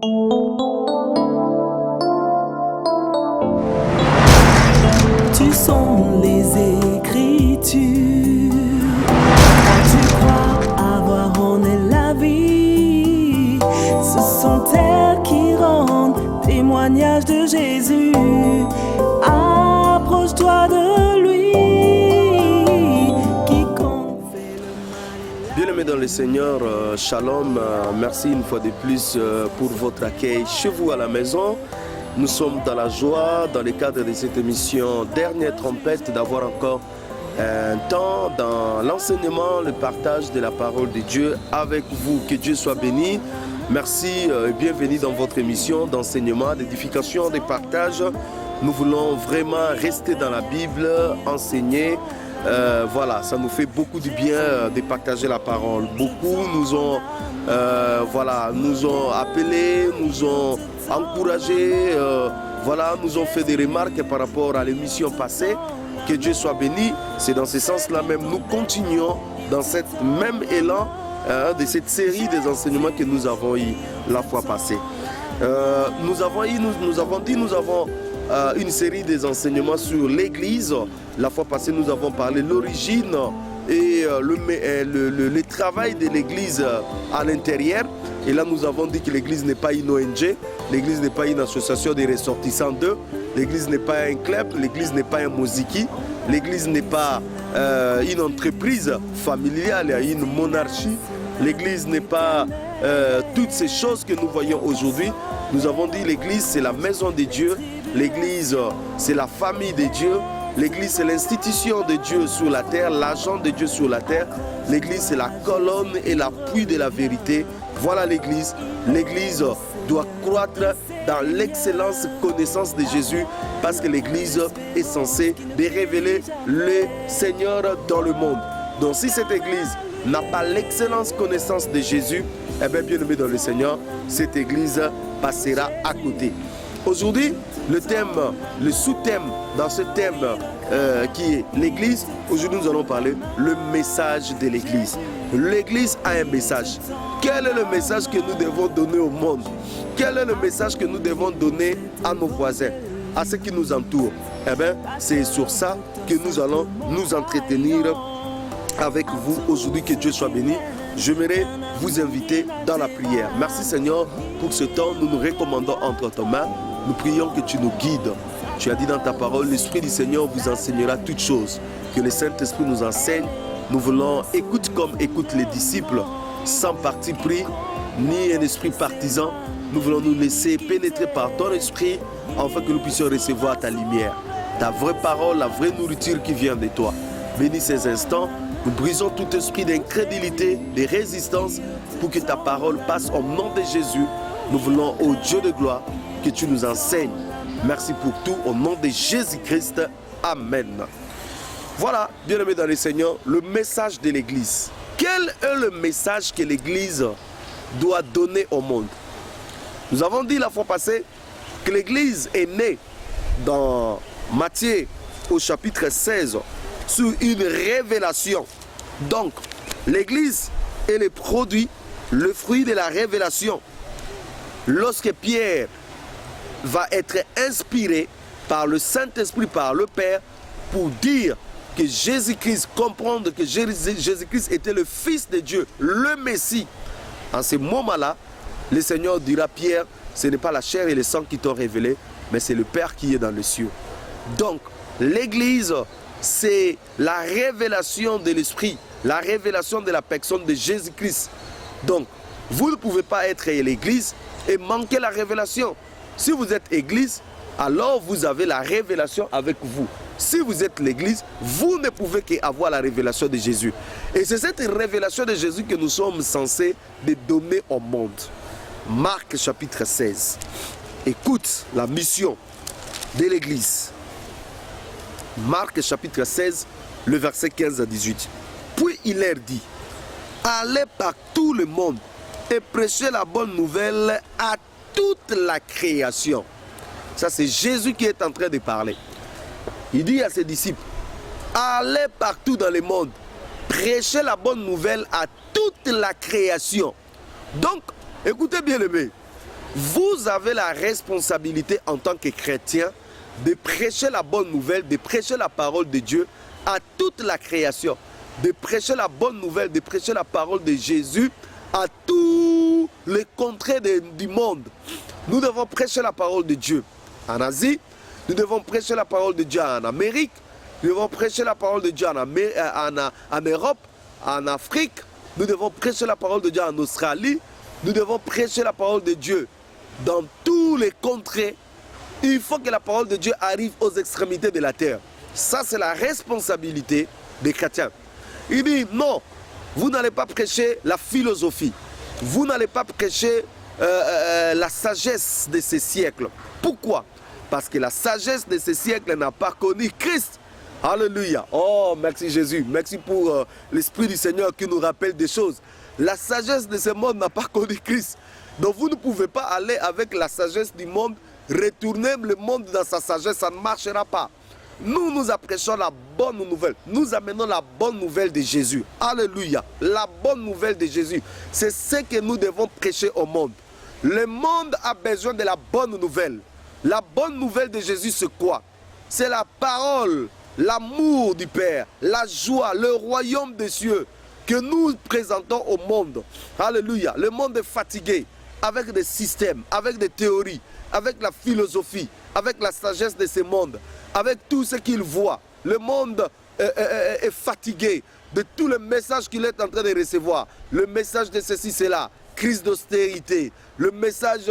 Tu sont les Écritures. Quand tu crois avoir en elle la vie, ce sont elles qui rendent témoignage de Jésus. Approche-toi de lui. Quiconque fait le mal. Bien-aimés dans le Seigneur, shalom, merci une fois de plus pour votre accueil chez vous à la maison. Nous sommes dans la joie, dans le cadre de cette émission Dernière Trompette, d'avoir encore un temps dans l'enseignement, le partage de la parole de Dieu avec vous. Que Dieu soit béni. Merci et bienvenue dans votre émission d'enseignement, d'édification, de partage. Nous voulons vraiment rester dans la Bible, enseigner. Voilà, ça nous fait beaucoup de bien de partager la parole. Beaucoup nous ont appelés, nous ont encouragés, nous ont fait des remarques par rapport à l'émission passée. Que Dieu soit béni. C'est dans ce sens-là même, nous continuons dans cette même élan de cette série des enseignements que nous avons eu la fois passée. Nous avons une série des enseignements sur l'Église. La fois passée, nous avons parlé de l'origine et le travail de l'Église à l'intérieur. Et là, nous avons dit que l'Église n'est pas une ONG, l'Église n'est pas une association des ressortissants d'eux, l'Église n'est pas un club, l'Église n'est pas un moziki, l'Église n'est pas une entreprise familiale, une monarchie, l'Église n'est pas toutes ces choses que nous voyons aujourd'hui. Nous avons dit l'Église, c'est la maison de Dieu, l'Église, c'est la famille de Dieu, l'Église, c'est l'institution de Dieu sur la terre, l'agent de Dieu sur la terre. L'Église, c'est la colonne et l'appui de la vérité. Voilà l'Église. L'Église doit croître dans l'excellence connaissance de Jésus parce que l'Église est censée révéler le Seigneur dans le monde. Donc si cette Église n'a pas l'excellence connaissance de Jésus, eh bien aimé dans le Seigneur, cette Église passera à côté. Aujourd'hui, le sous-thème dans ce thème qui est l'Église, aujourd'hui nous allons parler le message de l'Église. L'Église a un message. Quel est le message que nous devons donner au monde? Quel est le message que nous devons donner à nos voisins, à ceux qui nous entourent? Eh bien, c'est sur ça que nous allons nous entretenir avec vous aujourd'hui. Que Dieu soit béni. J'aimerais vous inviter dans la prière. Merci Seigneur pour ce temps. Nous nous recommandons entre tes mains. Nous prions que tu nous guides. Tu as dit dans ta parole, l'Esprit du Seigneur vous enseignera toutes choses. Que le Saint-Esprit nous enseigne. Nous voulons, écoute comme écoutent les disciples, sans parti pris, ni un esprit partisan. Nous voulons nous laisser pénétrer par ton esprit, afin que nous puissions recevoir ta lumière, ta vraie parole, la vraie nourriture qui vient de toi. Bénis ces instants. Nous brisons tout esprit d'incrédulité, de résistance, pour que ta parole passe au nom de Jésus. Nous voulons, ô Dieu de gloire, que tu nous enseignes. Merci pour tout, au nom de Jésus-Christ. Amen. Voilà, bien-aimés dans le Seigneur, le message de l'Église. Quel est le message que l'Église doit donner au monde? Nous avons dit la fois passée que l'Église est née dans Matthieu au chapitre 16 sur une révélation. Donc, l'Église est le produit, le fruit de la révélation. Lorsque Pierre va être inspiré par le Saint-Esprit, par le Père, pour dire que Jésus-Christ, comprendre que Jésus-Christ était le Fils de Dieu, le Messie. En ce moment-là, le Seigneur dira à Pierre, ce n'est pas la chair et le sang qui t'ont révélé, mais c'est le Père qui est dans les cieux. Donc, l'Église, c'est la révélation de l'Esprit, la révélation de la personne de Jésus-Christ. Donc, vous ne pouvez pas être l'Église et manquer la révélation. Si vous êtes Église, alors vous avez la révélation avec vous. Si vous êtes l'Église, vous ne pouvez qu'avoir la révélation de Jésus. Et c'est cette révélation de Jésus que nous sommes censés de donner au monde. Marc chapitre 16. Écoute la mission de l'Église. Marc chapitre 16, le verset 15 à 18. Puis il leur dit, allez par tout le monde et prêchez la bonne nouvelle à toute la création. Ça, c'est Jésus qui est en train de parler. Il dit à ses disciples, allez partout dans le monde, prêchez la bonne nouvelle à toute la création. Donc, écoutez bien aimés, Vous avez la responsabilité en tant que chrétien de prêcher la bonne nouvelle, de prêcher la parole de Dieu à toute la création, de prêcher la bonne nouvelle, de prêcher la parole de Jésus à tous les contrées du monde. Nous devons prêcher la parole de Dieu en Asie, nous devons prêcher la parole de Dieu en Amérique, nous devons prêcher la parole de Dieu en Europe, en Afrique, nous devons prêcher la parole de Dieu en Australie, nous devons prêcher la parole de Dieu dans tous les contrées. Il faut que la parole de Dieu arrive aux extrémités de la terre. Ça, c'est la responsabilité des chrétiens. Il dit non, vous n'allez pas prêcher la philosophie, vous n'allez pas prêcher la sagesse de ces siècles. Pourquoi? Parce que la sagesse de ces siècles n'a pas connu Christ. Alléluia. Oh, merci Jésus. Merci pour l'Esprit du Seigneur qui nous rappelle des choses. La sagesse de ce monde n'a pas connu Christ. Donc vous ne pouvez pas aller avec la sagesse du monde, retourner le monde dans sa sagesse, ça ne marchera pas. Nous, nous prêchons la bonne nouvelle. Nous amenons la bonne nouvelle de Jésus. Alléluia. La bonne nouvelle de Jésus. C'est ce que nous devons prêcher au monde. Le monde a besoin de la bonne nouvelle. La bonne nouvelle de Jésus, c'est quoi? C'est la parole, l'amour du Père, la joie, le royaume des cieux que nous présentons au monde. Alléluia. Le monde est fatigué avec des systèmes, avec des théories, avec la philosophie, avec la sagesse de ce monde, avec tout ce qu'il voit. Le monde est fatigué de tout le message qu'il est en train de recevoir. Le message de ceci, cela, crise d'austérité, le message,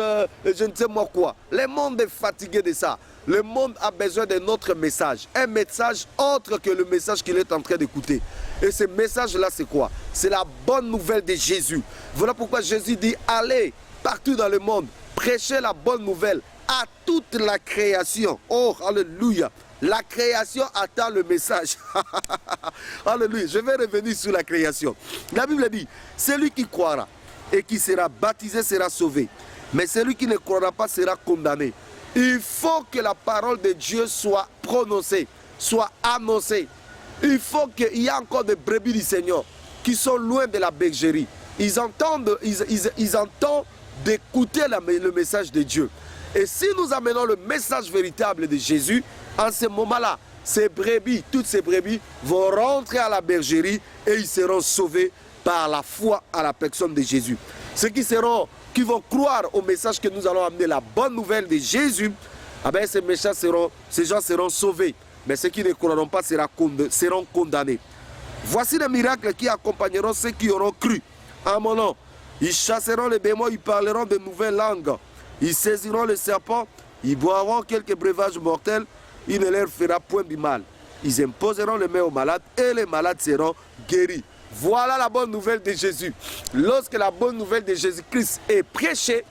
je ne sais moi quoi. Le monde est fatigué de ça. Le monde a besoin de notre message. Un message autre que le message qu'il est en train d'écouter. Et ce message-là, c'est quoi? C'est la bonne nouvelle de Jésus. Voilà pourquoi Jésus dit, allez partout dans le monde, prêchez la bonne nouvelle à toute la création. Oh, alléluia. La création attend le message. Alléluia. Je vais revenir sur la création. La Bible dit, celui qui croira et qui sera baptisé sera sauvé. Mais celui qui ne croira pas sera condamné. Il faut que la parole de Dieu soit prononcée, soit annoncée. Il faut qu'il y ait encore des brebis du Seigneur qui sont loin de la bergerie. Ils entendent d'écouter le message de Dieu. Et si nous amenons le message véritable de Jésus, en ce moment-là, ces brebis, toutes ces brebis vont rentrer à la bergerie et ils seront sauvés par la foi à la personne de Jésus. Ceux qui vont croire au message que nous allons amener, la bonne nouvelle de Jésus, eh bien, ces gens seront sauvés. Mais ceux qui ne croiront pas seront condamnés. Voici les miracles qui accompagneront ceux qui auront cru en mon nom. Ils chasseront les démons, ils parleront de nouvelles langues. Ils saisiront les serpents, ils boiront quelques breuvages mortels, il ne leur fera point du mal. Ils imposeront les mains aux malades et les malades seront guéris. Voilà la bonne nouvelle de Jésus. Lorsque la bonne nouvelle de Jésus-Christ est prêchée,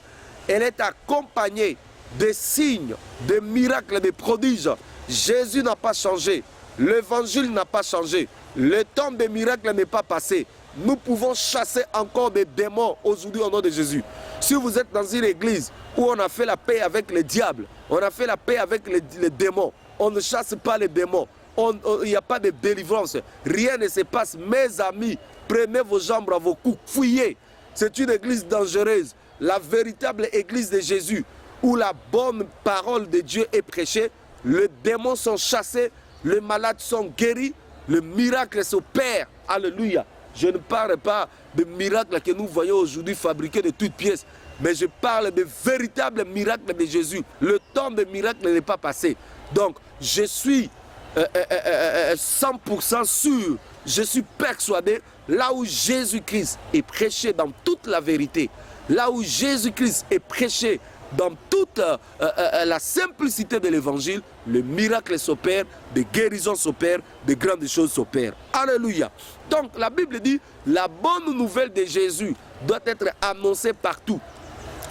elle est accompagnée de signes, de miracles, de prodiges. Jésus n'a pas changé. L'évangile n'a pas changé. Le temps des miracles n'est pas passé. Nous pouvons chasser encore des démons aujourd'hui au nom de Jésus. Si vous êtes dans une église où on a fait la paix avec le diable, on a fait la paix avec les démons, on ne chasse pas les démons, il n'y a pas de délivrance, rien ne se passe. Mes amis, prenez vos jambes à vos coups, fuyez. C'est une église dangereuse, la véritable église de Jésus, où la bonne parole de Dieu est prêchée, les démons sont chassés, les malades sont guéris, le miracle s'opère. Alléluia. Je ne parle pas de miracles que nous voyons aujourd'hui fabriqués de toutes pièces, mais je parle de véritables miracles de Jésus. Le temps des miracles n'est pas passé. Donc, je suis 100% sûr, je suis persuadé, là où Jésus-Christ est prêché dans toute la vérité, là où Jésus-Christ est prêché dans toute la simplicité de l'évangile, le miracle s'opère, des guérisons s'opèrent, de grandes choses s'opèrent. Alléluia. Donc la Bible dit, la bonne nouvelle de Jésus doit être annoncée partout.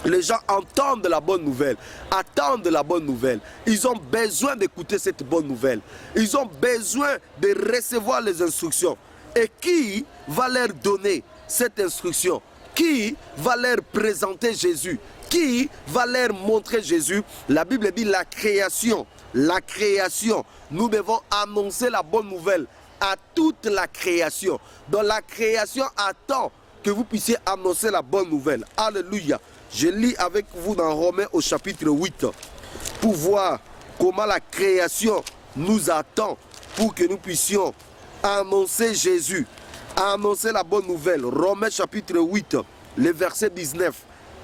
Les gens entendent la bonne nouvelle, attendent la bonne nouvelle. Ils ont besoin d'écouter cette bonne nouvelle. Ils ont besoin de recevoir les instructions. Et qui va leur donner cette instruction? Qui va leur présenter Jésus? Qui va leur montrer Jésus? La Bible dit la création. La création. Nous devons annoncer la bonne nouvelle à toute la création. Donc la création attend que vous puissiez annoncer la bonne nouvelle. Alléluia. Je lis avec vous dans Romains au chapitre 8 pour voir comment la création nous attend pour que nous puissions annoncer Jésus, annoncer la bonne nouvelle. Romains chapitre 8, le verset 19.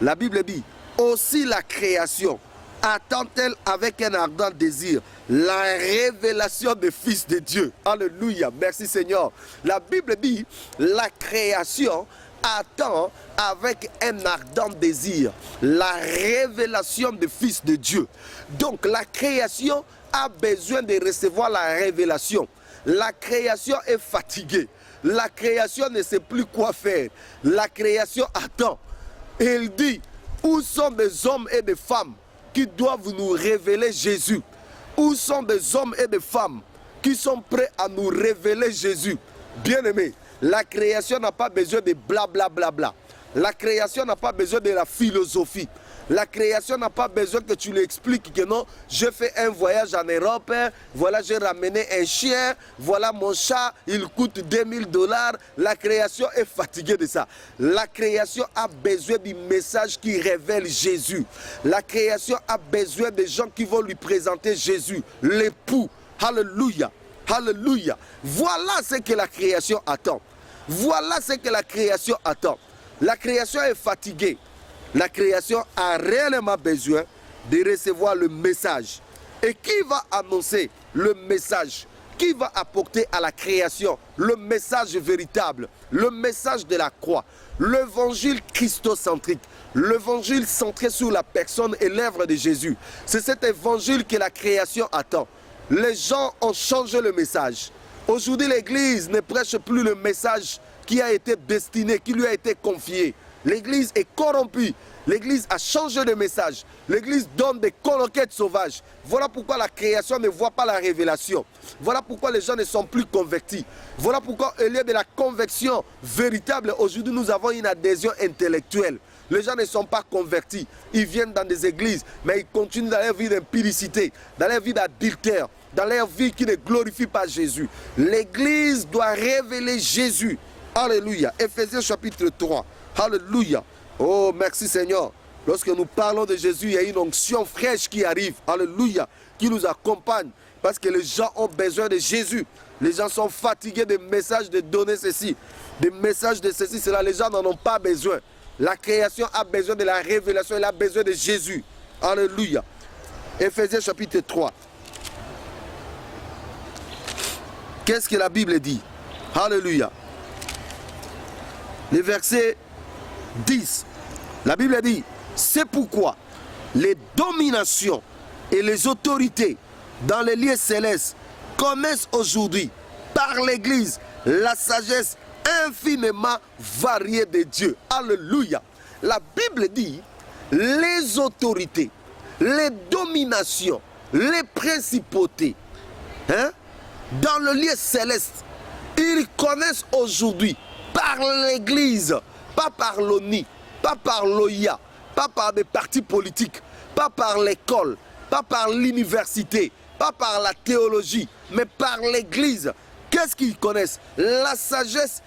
La Bible dit, aussi la création attend-elle avec un ardent désir la révélation des fils de Dieu. Alléluia, merci Seigneur. La Bible dit, la création attend avec un ardent désir la révélation des fils de Dieu. Donc la création a besoin de recevoir la révélation. La création est fatiguée. La création ne sait plus quoi faire. La création attend. Il dit, où sont des hommes et des femmes qui doivent nous révéler Jésus? Où sont des hommes et des femmes qui sont prêts à nous révéler Jésus? Bien-aimés, la création n'a pas besoin de blablabla. La création n'a pas besoin de la philosophie. La création n'a pas besoin que tu lui expliques que non, je fais un voyage en Europe, voilà, j'ai ramené un chien, voilà mon chat, il coûte $2000. La création est fatiguée de ça. La création a besoin du message qui révèle Jésus. La création a besoin des gens qui vont lui présenter Jésus, l'époux. Alléluia, alléluia. Voilà ce que la création attend. Voilà ce que la création attend. La création est fatiguée. La création a réellement besoin de recevoir le message. Et qui va annoncer le message? Qui va apporter à la création le message véritable, le message de la croix, l'évangile christocentrique, l'évangile centré sur la personne et l'œuvre de Jésus? C'est cet évangile que la création attend. Les gens ont changé le message. Aujourd'hui, l'Église ne prêche plus le message qui a été destiné, qui lui a été confié. L'Église est corrompue. L'Église a changé de message. L'Église donne des conquêtes sauvages. Voilà pourquoi la création ne voit pas la révélation. Voilà pourquoi les gens ne sont plus convertis. Voilà pourquoi au lieu de la conversion véritable, aujourd'hui nous avons une adhésion intellectuelle. Les gens ne sont pas convertis. Ils viennent dans des églises, mais ils continuent dans leur vie d'impudicité, dans leur vie d'adultère, dans leur vie qui ne glorifie pas Jésus. L'Église doit révéler Jésus. Alléluia. Éphésiens chapitre 3. Alléluia. Oh, merci Seigneur. Lorsque nous parlons de Jésus, il y a une onction fraîche qui arrive. Alléluia. Qui nous accompagne. Parce que les gens ont besoin de Jésus. Les gens sont fatigués des messages de donner ceci, des messages de ceci, cela. Les gens n'en ont pas besoin. La création a besoin de la révélation. Elle a besoin de Jésus. Alléluia. Éphésiens chapitre 3. Qu'est-ce que la Bible dit? Alléluia. Le verset 10, la Bible dit, c'est pourquoi les dominations et les autorités dans les lieux célestes connaissent aujourd'hui par l'Église la sagesse infiniment variée de Dieu. Alléluia. La Bible dit, les autorités, les dominations, les principautés, dans le lieu céleste, ils connaissent aujourd'hui par l'Église, pas par l'ONI, pas par l'OIA, pas par des partis politiques, pas par l'école, pas par l'université, pas par la théologie, mais par l'Église. Qu'est-ce qu'ils connaissent? La sagesse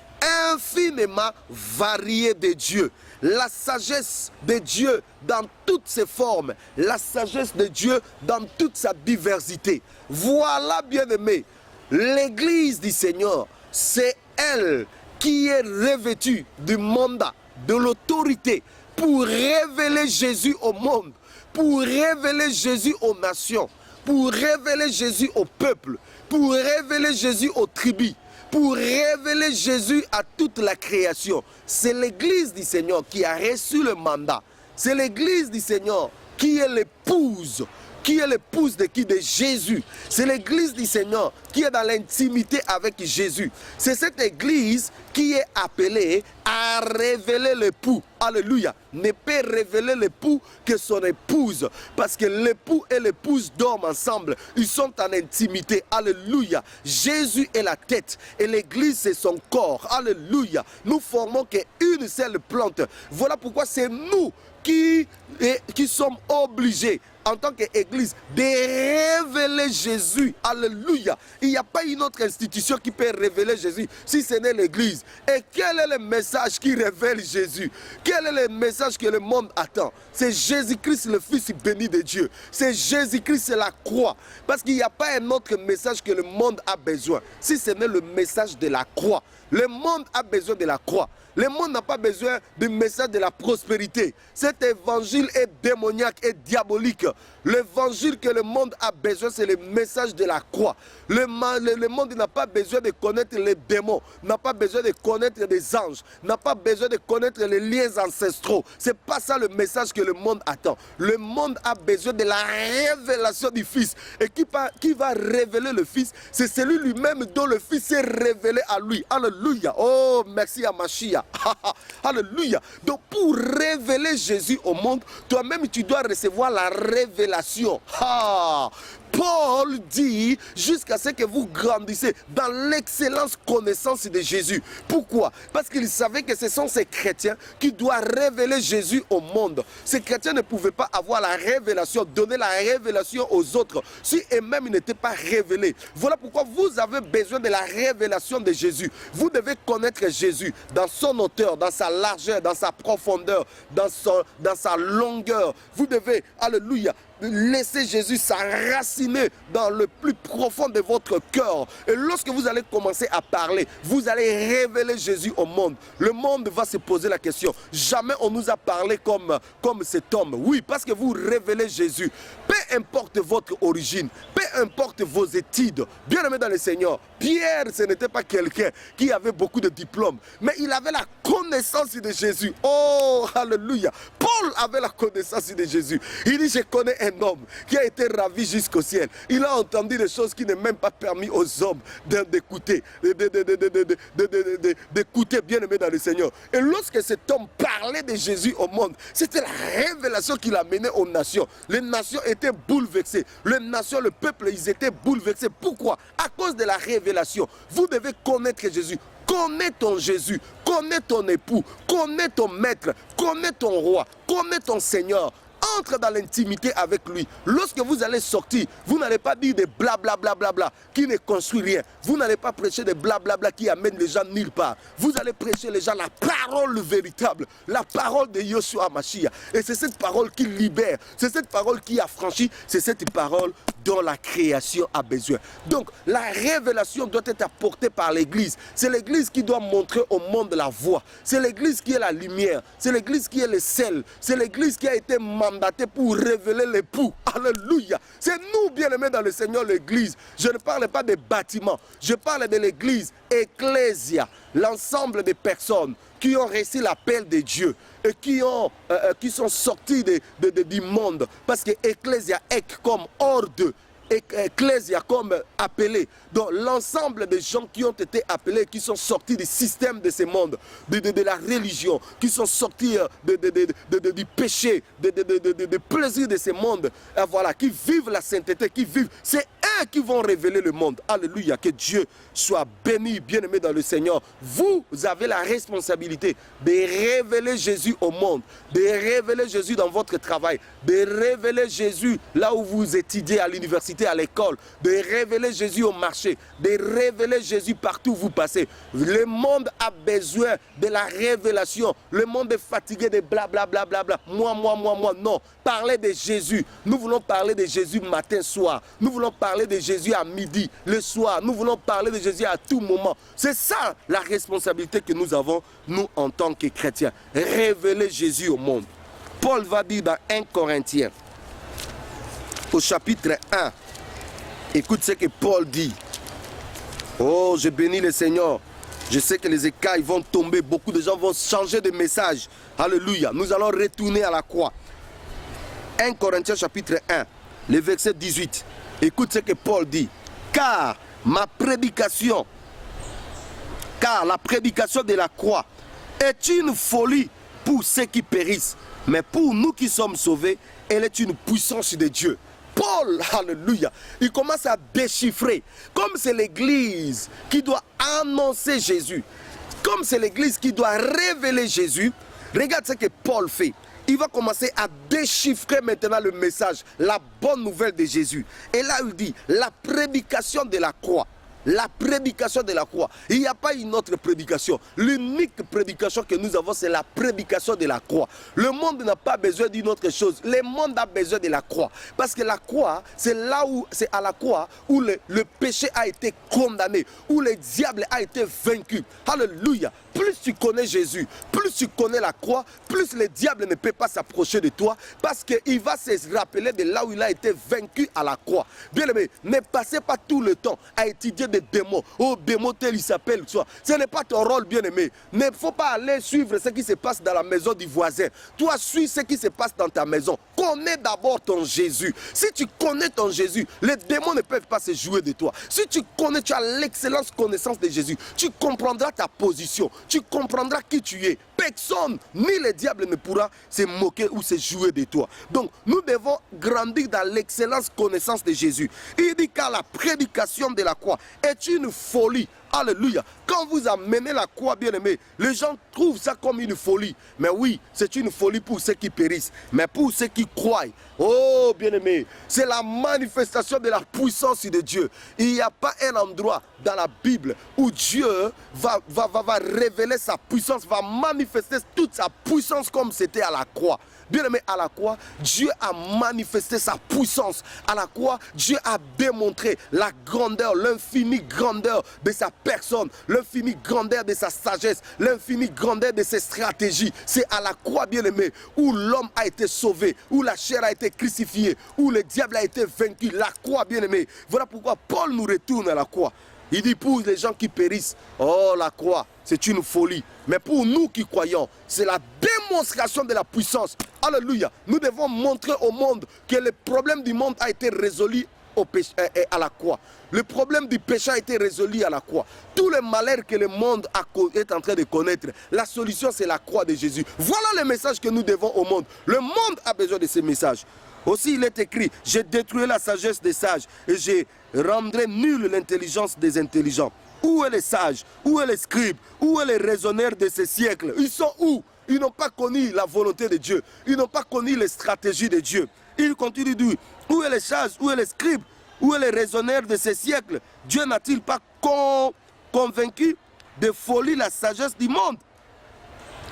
infiniment variée de Dieu. La sagesse de Dieu dans toutes ses formes. La sagesse de Dieu dans toute sa diversité. Voilà, bien-aimés, l'Église du Seigneur, c'est elle qui est revêtu du mandat, de l'autorité pour révéler Jésus au monde, pour révéler Jésus aux nations, pour révéler Jésus au peuple, pour révéler Jésus aux tribus, pour révéler Jésus à toute la création. C'est l'Église du Seigneur qui a reçu le mandat. C'est l'Église du Seigneur qui est l'épouse. Qui est l'épouse de qui? De Jésus. C'est l'Église du Seigneur qui est dans l'intimité avec Jésus. C'est cette Église qui est appelée à révéler l'époux. Alléluia. Ne peut révéler l'époux que son épouse. Parce que l'époux et l'épouse dorment ensemble. Ils sont en intimité. Alléluia. Jésus est la tête et l'Église c'est son corps. Alléluia. Nous formons qu'une seule plante. Voilà pourquoi c'est nous qui sommes obligés en tant qu'Église, de révéler Jésus. Alléluia. Il n'y a pas une autre institution qui peut révéler Jésus si ce n'est l'Église. Et quel est le message qui révèle Jésus? Quel est le message que le monde attend? C'est Jésus-Christ, le Fils béni de Dieu. C'est Jésus-Christ, c'est la croix. Parce qu'il n'y a pas un autre message que le monde a besoin. Si ce n'est le message de la croix. Le monde a besoin de la croix. Le monde n'a pas besoin du message de la prospérité. Cet évangile est démoniaque et diabolique. L'évangile que le monde a besoin, c'est le message de la croix. Le monde n'a pas besoin de connaître les démons, n'a pas besoin de connaître des anges, n'a pas besoin de connaître les liens ancestraux. Ce n'est pas ça le message que le monde attend. Le monde a besoin de la révélation du Fils. Et qui va révéler le Fils? C'est celui lui-même dont le Fils s'est révélé à lui. Alléluia. Oh, merci à Mashiach. Alléluia. Donc pour révéler Jésus au monde, toi-même tu dois recevoir la révélation. Paul dit jusqu'à ce que vous grandissez dans l'excellence connaissance de Jésus. Pourquoi? Parce qu'il savait que ce sont ces chrétiens qui doivent révéler Jésus au monde. Ces chrétiens ne pouvaient pas avoir la révélation, donner la révélation aux autres si eux-mêmes n'étaient pas révélés. Voilà pourquoi vous avez besoin de la révélation de Jésus. Vous devez connaître Jésus dans son hauteur, dans sa largeur, dans sa profondeur, dans sa longueur. Vous devez, alléluia, laissez Jésus s'enraciner dans le plus profond de votre cœur. Et lorsque vous allez commencer à parler, vous allez révéler Jésus au monde. Le monde va se poser la question. Jamais on nous a parlé comme cet homme. Oui, parce que vous révélez Jésus. Peu importe votre origine, peu importe vos études. Bien-aimé dans le Seigneur, Pierre, ce n'était pas quelqu'un qui avait beaucoup de diplômes, mais il avait la connaissance de Jésus. Oh, alléluia. Paul avait la connaissance de Jésus. Il dit, je connais un homme qui a été ravi jusqu'au ciel. Il a entendu des choses qui n'est même pas permis aux hommes d'écouter. D'écouter, bien-aimé dans le Seigneur. Et lorsque cet homme parlait de Jésus au monde, c'était la révélation qu'il a menée aux nations. Les nations étaient bouleversées. Les nations, le peuple, ils étaient bouleversés. Pourquoi? À cause de la révélation. Vous devez connaître Jésus. Connais ton Jésus, connais ton époux, connais ton maître, connais ton roi, connais ton Seigneur. Entre dans l'intimité avec lui. Lorsque vous allez sortir, vous n'allez pas dire des blablabla qui ne construit rien. Vous n'allez pas prêcher des blablabla qui amènent les gens nulle part. Vous allez prêcher les gens la parole véritable, la parole de Yeshua Mashiach. Et c'est cette parole qui libère, c'est cette parole qui affranchit, c'est cette parole dont la création a besoin. Donc la révélation doit être apportée par l'Église. C'est l'Église qui doit montrer au monde la voie. C'est l'Église qui est la lumière. C'est l'Église qui est le sel. C'est l'Église qui a été mandatée pour révéler l'époux. Alléluia. C'est nous, bien-aimés dans le Seigneur, l'Église. Je ne parle pas des bâtiments. Je parle de l'Église, Ecclésia, l'ensemble des personnes qui ont reçu l'appel de Dieu et qui sont sortis du monde. Parce que Ecclésia est comme hors d'eux. Ecclésia comme appelé. Donc l'ensemble des gens qui ont été appelés, qui sont sortis du système de ce monde, de la religion, qui sont sortis du péché, du plaisir de ce monde, voilà, qui vivent la sainteté, qui vivent, c'est eux qui vont révéler le monde. Alléluia, que Dieu soit béni, bien-aimé dans le Seigneur. Vous avez la responsabilité de révéler Jésus au monde, de révéler Jésus dans votre travail, de révéler Jésus là où vous étudiez à l'université, à l'école, de révéler Jésus au marché, de révéler Jésus partout où vous passez. Le monde a besoin de la révélation. Le monde est fatigué de blablabla. Moi. Non, parlez de Jésus. Nous voulons parler de Jésus matin, soir. Nous voulons parler de Jésus à midi, le soir. Nous voulons parler de Jésus à tout moment. C'est ça la responsabilité que nous avons, nous, en tant que chrétiens. Révéler Jésus au monde. Paul va dire dans 1 Corinthiens, au chapitre 1, écoute ce que Paul dit. Oh, je bénis le Seigneur. Je sais que les écailles vont tomber. Beaucoup de gens vont changer de message. Alléluia. Nous allons retourner à la croix. 1 Corinthiens chapitre 1, le verset 18. Écoute ce que Paul dit. Car la prédication de la croix est une folie pour ceux qui périssent. Mais pour nous qui sommes sauvés, elle est une puissance de Dieu. Paul, alléluia, il commence à déchiffrer. Comme c'est l'Église qui doit annoncer Jésus, comme c'est l'Église qui doit révéler Jésus, regarde ce que Paul fait. il va commencer à déchiffrer maintenant le message, la bonne nouvelle de Jésus. Et là, il dit, la prédication de la croix. La prédication de la croix. Il n'y a pas une autre prédication. L'unique prédication que nous avons, c'est la prédication de la croix. Le monde n'a pas besoin d'une autre chose. Le monde a besoin de la croix. Parce que la croix, c'est là où, c'est à la croix où le péché a été condamné, où le diable a été vaincu. Alléluia. Plus tu connais Jésus, plus tu connais la croix, plus le diable ne peut pas s'approcher de toi parce qu'il va se rappeler de là où il a été vaincu à la croix. Bien aimé, ne passez pas tout le temps à étudier des démons. Oh, démon tel il s'appelle. Ce n'est pas ton rôle, bien aimé. Il ne faut pas aller suivre ce qui se passe dans la maison du voisin. Toi, suis ce qui se passe dans ta maison. Connais d'abord ton Jésus. Si tu connais ton Jésus, les démons ne peuvent pas se jouer de toi. Si tu connais, tu as l'excellente connaissance de Jésus, tu comprendras ta position. Tu comprendras qui tu es. Personne, ni le diable ne pourra se moquer ou se jouer de toi. Donc, nous devons grandir dans l'excellence connaissance de Jésus. Il dit qu'à la prédication de la croix est une folie. Alléluia. Quand vous amenez la croix, bien aimé, les gens trouvent ça comme une folie. Mais oui, c'est une folie pour ceux qui périssent. Mais pour ceux qui croient, oh bien aimé, c'est la manifestation de la puissance de Dieu. Il n'y a pas un endroit dans la Bible où Dieu va révéler sa puissance, va manifester toute sa puissance comme c'était à la croix. Bien aimé, à la croix, Dieu a manifesté sa puissance. À la croix, Dieu a démontré la grandeur, l'infinie grandeur de sa personne, l'infinie grandeur de sa sagesse, l'infinie grandeur de ses stratégies. C'est à la croix, bien aimé, où l'homme a été sauvé, où la chair a été crucifiée, où le diable a été vaincu. La croix, bien aimé. Voilà pourquoi Paul nous retourne à la croix. Il dit pour les gens qui périssent, oh la croix, c'est une folie. Mais pour nous qui croyons, c'est la démonstration de la puissance. Alléluia. Nous devons montrer au monde que le problème du monde a été résolu à la croix. Le problème du péché a été résolu à la croix. Tout le malheur que le monde est en train de connaître, la solution c'est la croix de Jésus. Voilà le message que nous devons au monde. Le monde a besoin de ces messages. Aussi il est écrit, j'ai détruit la sagesse des sages et je rendrai nulle l'intelligence des intelligents. Où est les sages? Où est les scribes? Où est les raisonneurs de ces siècles? Ils sont où? Ils n'ont pas connu la volonté de Dieu. Ils n'ont pas connu les stratégies de Dieu. Il continue de dire, où est les sages? Où est les scribes? Où est les raisonneurs de ces siècles? Dieu n'a-t-il pas convaincu de folie la sagesse du monde?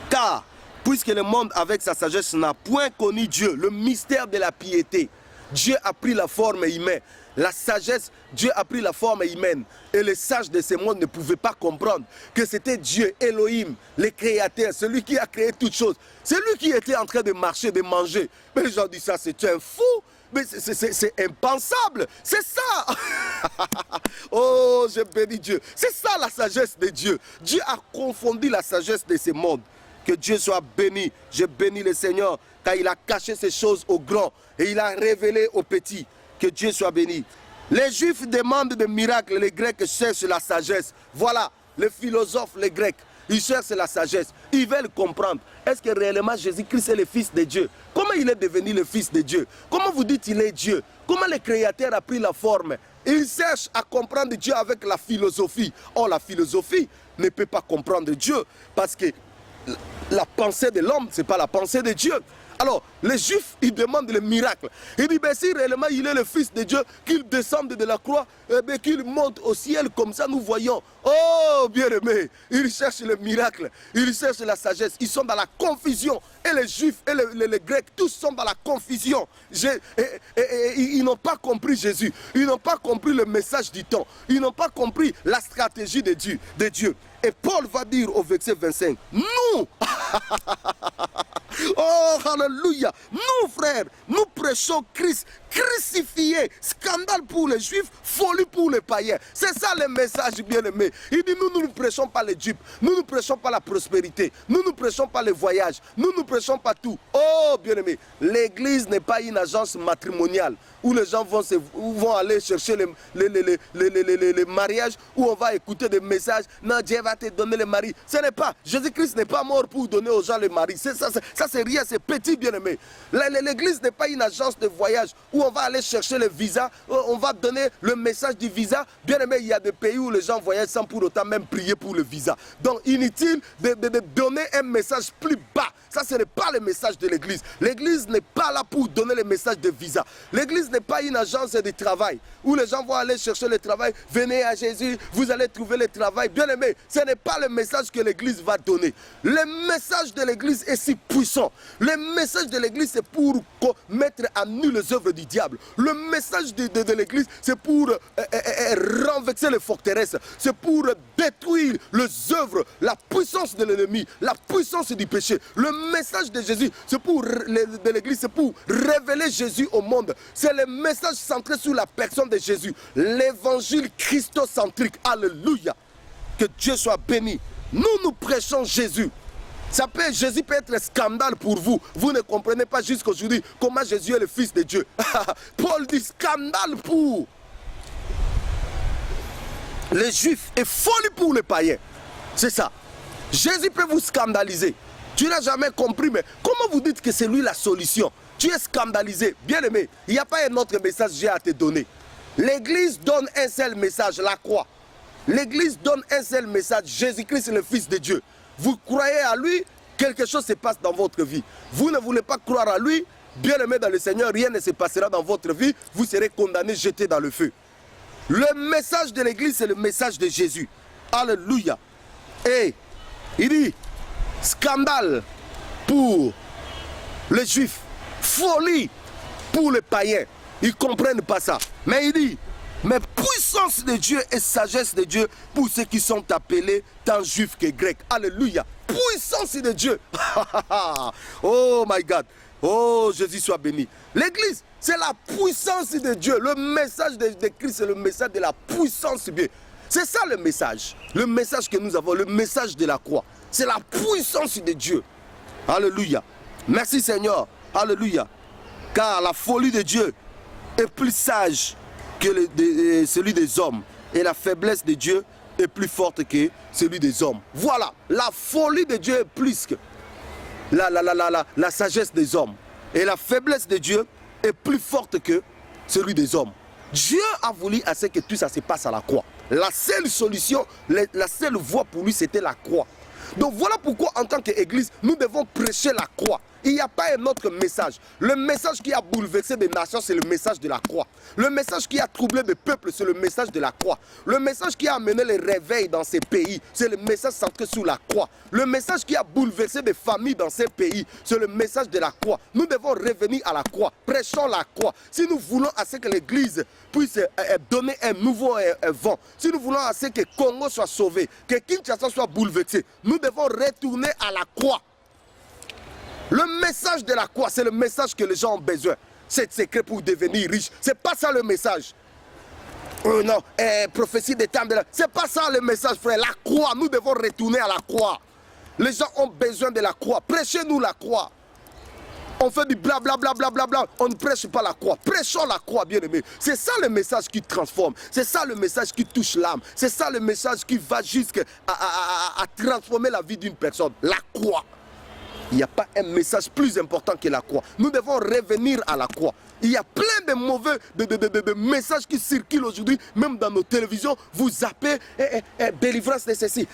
Car puisque le monde avec sa sagesse n'a point connu Dieu, le mystère de la piété, Dieu a pris la forme humaine. La sagesse, Dieu a pris la forme humaine. Et les sages de ce monde ne pouvaient pas comprendre que c'était Dieu, Elohim, le créateur, celui qui a créé toutes choses. C'est lui qui était en train de marcher, de manger. Mais les gens disent ça, c'est un fou. Mais c'est impensable. C'est ça. Oh, je bénis Dieu. C'est ça la sagesse de Dieu. Dieu a confondu la sagesse de ce monde. Que Dieu soit béni. Je bénis le Seigneur car il a caché ces choses aux grands et il a révélé aux petits. Que Dieu soit béni. Les Juifs demandent des miracles, les Grecs cherchent la sagesse. Voilà, les philosophes, les Grecs, ils cherchent la sagesse. Ils veulent comprendre. Est-ce que réellement Jésus-Christ est le Fils de Dieu? Comment il est devenu le Fils de Dieu? Comment vous dites qu'il est Dieu? Comment le Créateur a pris la forme? Ils cherchent à comprendre Dieu avec la philosophie. Or, la philosophie ne peut pas comprendre Dieu parce que la pensée de l'homme, ce n'est pas la pensée de Dieu. Alors, les Juifs, ils demandent le miracle. Ils disent, ben, si réellement il est le Fils de Dieu, qu'il descende de la croix, ben, qu'il monte au ciel, comme ça nous voyons. Oh, bien-aimé, ils cherchent le miracle, ils cherchent la sagesse, ils sont dans la confusion. Et les Juifs et les Grecs, tous sont dans la confusion. Ils n'ont pas compris Jésus, ils n'ont pas compris le message du temps, ils n'ont pas compris la stratégie de Dieu. Et Paul va dire au verset 25, nous, oh, alléluia, nous frères, nous prêchons Christ crucifié, scandale pour les Juifs, folie pour les païens. C'est ça le message, bien-aimé. Il dit, nous ne prêchons pas l'Égypte, nous ne prêchons pas la prospérité, nous ne prêchons pas les voyages, nous ne prêchons pas tout. Oh, bien-aimé, l'église n'est pas une agence matrimoniale où les gens vont aller chercher les mariages, où on va écouter des messages. Non, Dieu va te donner le mari. Ce n'est pas, Jésus-Christ n'est pas mort pour donner aux gens le mari. Ça Ça, c'est rien, c'est petit, bien-aimé. L'église n'est pas une agence de voyage où on va aller chercher le visa, on va donner le message du visa. Bien-aimé, il y a des pays où les gens voyagent sans pour autant même prier pour le visa. Donc, inutile de donner un message plus bas. Ça, ce n'est pas le message de l'église. L'église n'est pas là pour donner le message de visa. L'église n'est pas une agence de travail où les gens vont aller chercher le travail. Venez à Jésus, vous allez trouver le travail. Bien-aimé, ce n'est pas le message que l'église va donner. Le message de l'église est si puissant. Le message de l'église, c'est pour mettre à nu les œuvres du diable. Le message de l'église, c'est pour renverser les forteresses. C'est pour détruire les œuvres, la puissance de l'ennemi, la puissance du péché. Le message de Jésus, c'est pour de l'église, c'est pour révéler Jésus au monde. C'est le message centré sur la personne de Jésus. L'évangile christocentrique. Alléluia. Que Dieu soit béni. Nous prêchons Jésus. Jésus peut être un scandale pour vous. Vous ne comprenez pas jusqu'aujourd'hui comment Jésus est le Fils de Dieu. Paul dit scandale pour les Juifs et folie pour les païens. C'est ça. Jésus peut vous scandaliser. Tu n'as jamais compris, mais comment vous dites que c'est lui la solution? Tu es scandalisé. Bien-aimé, il n'y a pas un autre message que j'ai à te donner. L'église donne un seul message, la croix. L'église donne un seul message, Jésus-Christ est le Fils de Dieu. Vous croyez à lui, quelque chose se passe dans votre vie. Vous ne voulez pas croire à lui, bien-aimé dans le Seigneur, rien ne se passera dans votre vie. Vous serez condamné, jeté dans le feu. Le message de l'église, c'est le message de Jésus. Alléluia. Et il dit, scandale pour les Juifs, folie pour les païens. Ils ne comprennent pas ça. Mais il dit, mais puissance de Dieu et sagesse de Dieu pour ceux qui sont appelés tant juifs que grecs. Alléluia. Puissance de Dieu. Oh my God. Oh, Jésus soit béni. L'église, c'est la puissance de Dieu. Le message de Christ, c'est le message de la puissance de Dieu. C'est ça le message. Le message que nous avons, le message de la croix. C'est la puissance de Dieu. Alléluia. Merci Seigneur. Alléluia. Car la folie de Dieu est plus sage que celui des hommes. Et la faiblesse de Dieu est plus forte que celui des hommes. Voilà. La folie de Dieu est plus que la sagesse des hommes. Et la faiblesse de Dieu est plus forte que celui des hommes. Dieu a voulu à ce que tout ça se passe à la croix. La seule solution, la seule voie pour lui, c'était la croix. Donc voilà pourquoi en tant qu'église, nous devons prêcher la croix. Il n'y a pas un autre message. Le message qui a bouleversé des nations, c'est le message de la croix. Le message qui a troublé des peuples, c'est le message de la croix. Le message qui a amené les réveils dans ces pays, c'est le message centré sur la croix. Le message qui a bouleversé des familles dans ces pays, c'est le message de la croix. Nous devons revenir à la croix. Prêchons la croix. Si nous voulons à ce que l'Église puisse donner un nouveau vent, si nous voulons à ce que Congo soit sauvé, que Kinshasa soit bouleversé, nous devons retourner à la croix. Le message de la croix, c'est le message que les gens ont besoin. C'est secret pour devenir riche. C'est pas ça le message. Non, prophétie des temps de la... C'est pas ça le message, frère. La croix, nous devons retourner à la croix. Les gens ont besoin de la croix. Prêchez-nous la croix. On fait du blablabla, on ne prêche pas la croix. Prêchons la croix, bien-aimé. C'est ça le message qui transforme. C'est ça le message qui touche l'âme. C'est ça le message qui va jusqu'à transformer la vie d'une personne. La croix. Il n'y a pas un message plus important que la croix. Nous devons revenir à la croix. Il y a plein de mauvais messages qui circulent aujourd'hui, même dans nos télévisions. Vous zappez délivrance de ceci,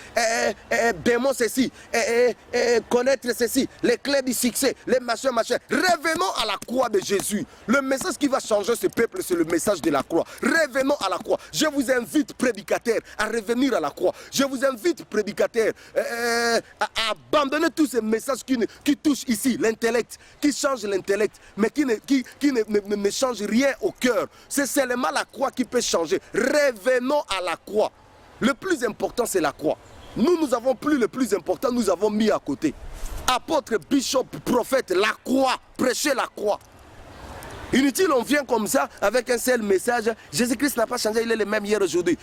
démon ceci, connaître ceci, les clés du succès, les machins. Revenons à la croix de Jésus. Le message qui va changer ce peuple, c'est le message de la croix. Revenons à la croix. Je vous invite, prédicateurs, à revenir à la croix. Je vous invite, prédicateurs, à abandonner tous ces messages qui touchent ici l'intellect, qui changent l'intellect, mais qui ne change rien au cœur. C'est seulement la croix qui peut changer. Revenons à la croix. Le plus important, c'est la croix. Nous avons plus le plus important, nous avons mis à côté. Apôtre, bishop, prophète, la croix. Prêchez la croix. Inutile, on vient comme ça avec un seul message. Jésus-Christ n'a pas changé, il est le même hier aujourd'hui.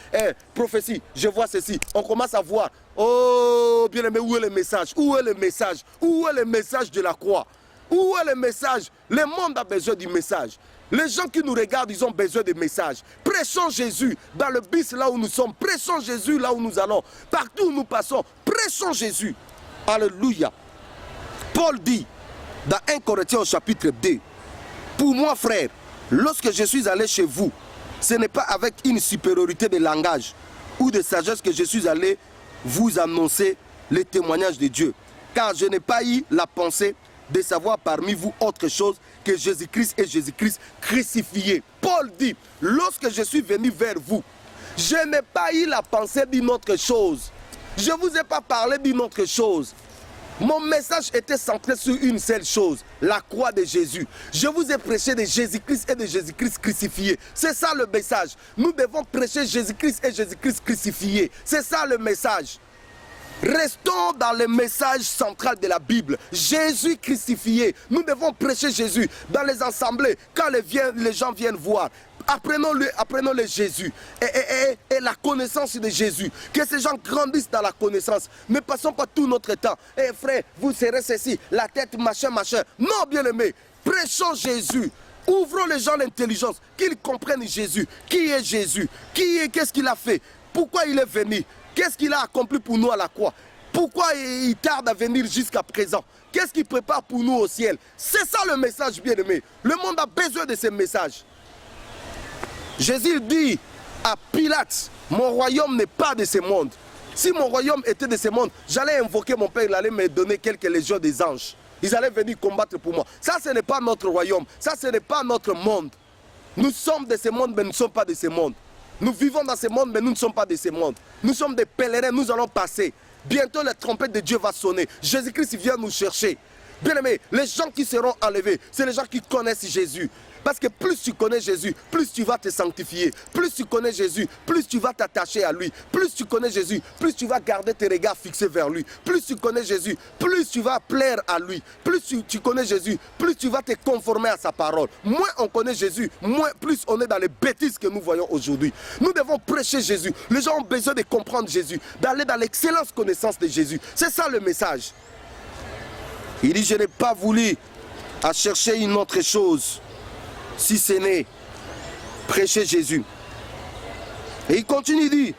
Prophétie, je vois ceci. On commence à voir. Oh, bien-aimé, où est le message? Où est le message? Où est le message de la croix? Où est le message? Le monde a besoin du message. Les gens qui nous regardent, ils ont besoin de messages. Prêchons Jésus dans le bus là où nous sommes. Prêchons Jésus là où nous allons. Partout où nous passons, prêchons Jésus. Alléluia. Paul dit, dans 1 Corinthiens au chapitre 2. Pour moi, frère, lorsque je suis allé chez vous, ce n'est pas avec une supériorité de langage ou de sagesse que je suis allé vous annoncer les témoignages de Dieu. Car je n'ai pas eu la pensée de savoir parmi vous autre chose que Jésus-Christ et Jésus-Christ crucifié. Paul dit, lorsque je suis venu vers vous, je n'ai pas eu la pensée d'une autre chose. Je ne vous ai pas parlé d'une autre chose. Mon message était centré sur une seule chose, la croix de Jésus. Je vous ai prêché de Jésus-Christ et de Jésus-Christ crucifié. C'est ça le message. Nous devons prêcher Jésus-Christ et Jésus-Christ crucifié. C'est ça le message. Restons dans le message central de la Bible. Jésus crucifié. Nous devons prêcher Jésus dans les assemblées. Quand les gens viennent voir, apprenons-le Jésus et la connaissance de Jésus. Que ces gens grandissent dans la connaissance. Ne passons pas tout notre temps. Eh frère, vous serez ceci, la tête machin, machin. Non, bien-aimé, prêchons Jésus. Ouvrons les gens l'intelligence, qu'ils comprennent Jésus. Qui est Jésus? Qu'est-ce qu'il a fait? Pourquoi il est venu? Qu'est-ce qu'il a accompli pour nous à la croix? Pourquoi il tarde à venir jusqu'à présent? Qu'est-ce qu'il prépare pour nous au ciel? C'est ça le message, bien-aimé. Le monde a besoin de ce message. Jésus dit à Pilate, mon royaume n'est pas de ce monde. Si mon royaume était de ce monde, j'allais invoquer mon Père, il allait me donner quelques légions des anges. Ils allaient venir combattre pour moi. Ça, ce n'est pas notre royaume. Ça, ce n'est pas notre monde. Nous sommes de ce monde, mais nous ne sommes pas de ce monde. Nous vivons dans ce monde, mais nous ne sommes pas de ce monde. Nous sommes des pèlerins, nous allons passer. Bientôt, la trompette de Dieu va sonner. Jésus-Christ vient nous chercher. Bien-aimés, les gens qui seront enlevés, c'est les gens qui connaissent Jésus. Parce que plus tu connais Jésus, plus tu vas te sanctifier. Plus tu connais Jésus, plus tu vas t'attacher à lui. Plus tu connais Jésus, plus tu vas garder tes regards fixés vers lui. Plus tu connais Jésus, plus tu vas plaire à lui. Plus tu connais Jésus, plus tu vas te conformer à sa parole. Moins on connaît Jésus, plus on est dans les bêtises que nous voyons aujourd'hui. Nous devons prêcher Jésus. Les gens ont besoin de comprendre Jésus, d'aller dans l'excellente connaissance de Jésus. C'est ça le message. Il dit, je n'ai pas voulu à chercher une autre chose, si ce n'est prêcher Jésus. Et il continue, il dit,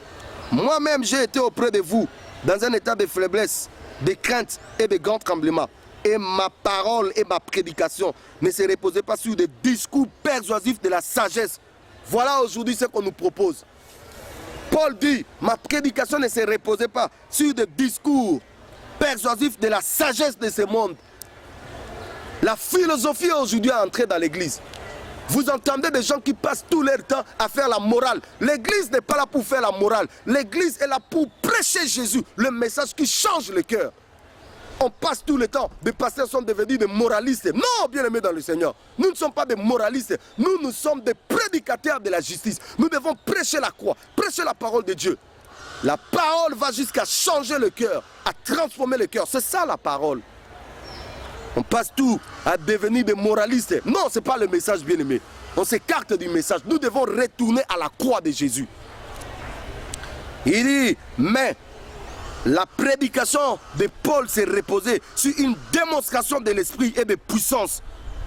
moi-même j'ai été auprès de vous dans un état de faiblesse, de crainte et de grand tremblement. Et ma parole et ma prédication ne se reposaient pas sur des discours persuasifs de la sagesse. Voilà aujourd'hui ce qu'on nous propose. Paul dit, ma prédication ne se reposait pas sur des discours persuasifs de la sagesse de ce monde. La philosophie aujourd'hui est entrée dans l'église. Vous entendez des gens qui passent tout leur temps à faire la morale. L'église n'est pas là pour faire la morale. L'église est là pour prêcher Jésus, le message qui change le cœur. On passe tout le temps, des pasteurs sont devenus des moralistes. Non, bien-aimés dans le Seigneur, nous ne sommes pas des moralistes. Nous sommes des prédicateurs de la justice. Nous devons prêcher la croix, prêcher la parole de Dieu. La parole va jusqu'à changer le cœur, à transformer le cœur. C'est ça la parole. On passe tout à devenir des moralistes. Non, ce n'est pas le message, bien-aimé. On s'écarte du message. Nous devons retourner à la croix de Jésus. Il dit, mais la prédication de Paul s'est reposée sur une démonstration de l'esprit et de puissance.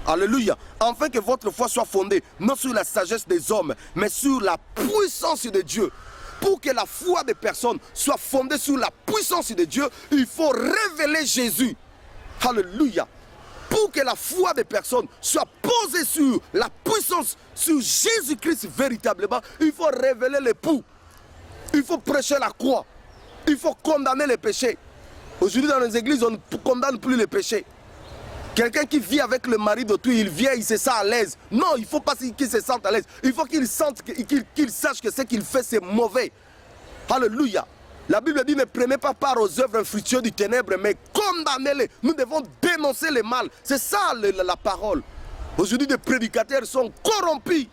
Alléluia. Afin que votre foi soit fondée, non sur la sagesse des hommes, mais sur la puissance de Dieu. Pour que la foi des personnes soit fondée sur la puissance de Dieu, il faut révéler Jésus. Alléluia. Pour que la foi des personnes soit posée sur la puissance, sur Jésus-Christ véritablement, il faut révéler l'époux. Il faut prêcher la croix. Il faut condamner les péchés. Aujourd'hui dans les églises, on ne condamne plus les péchés. Quelqu'un qui vit avec le mari d'autrui, il vient, il se sent à l'aise. Non, il ne faut pas qu'il se sente à l'aise. Il faut qu'il sache que ce qu'il fait, c'est mauvais. Alléluia. La Bible dit, ne prenez pas part aux œuvres infructueuses du ténèbre, mais condamnez-les. Nous devons dénoncer le mal. C'est ça la parole. Aujourd'hui, des prédicateurs sont corrompus.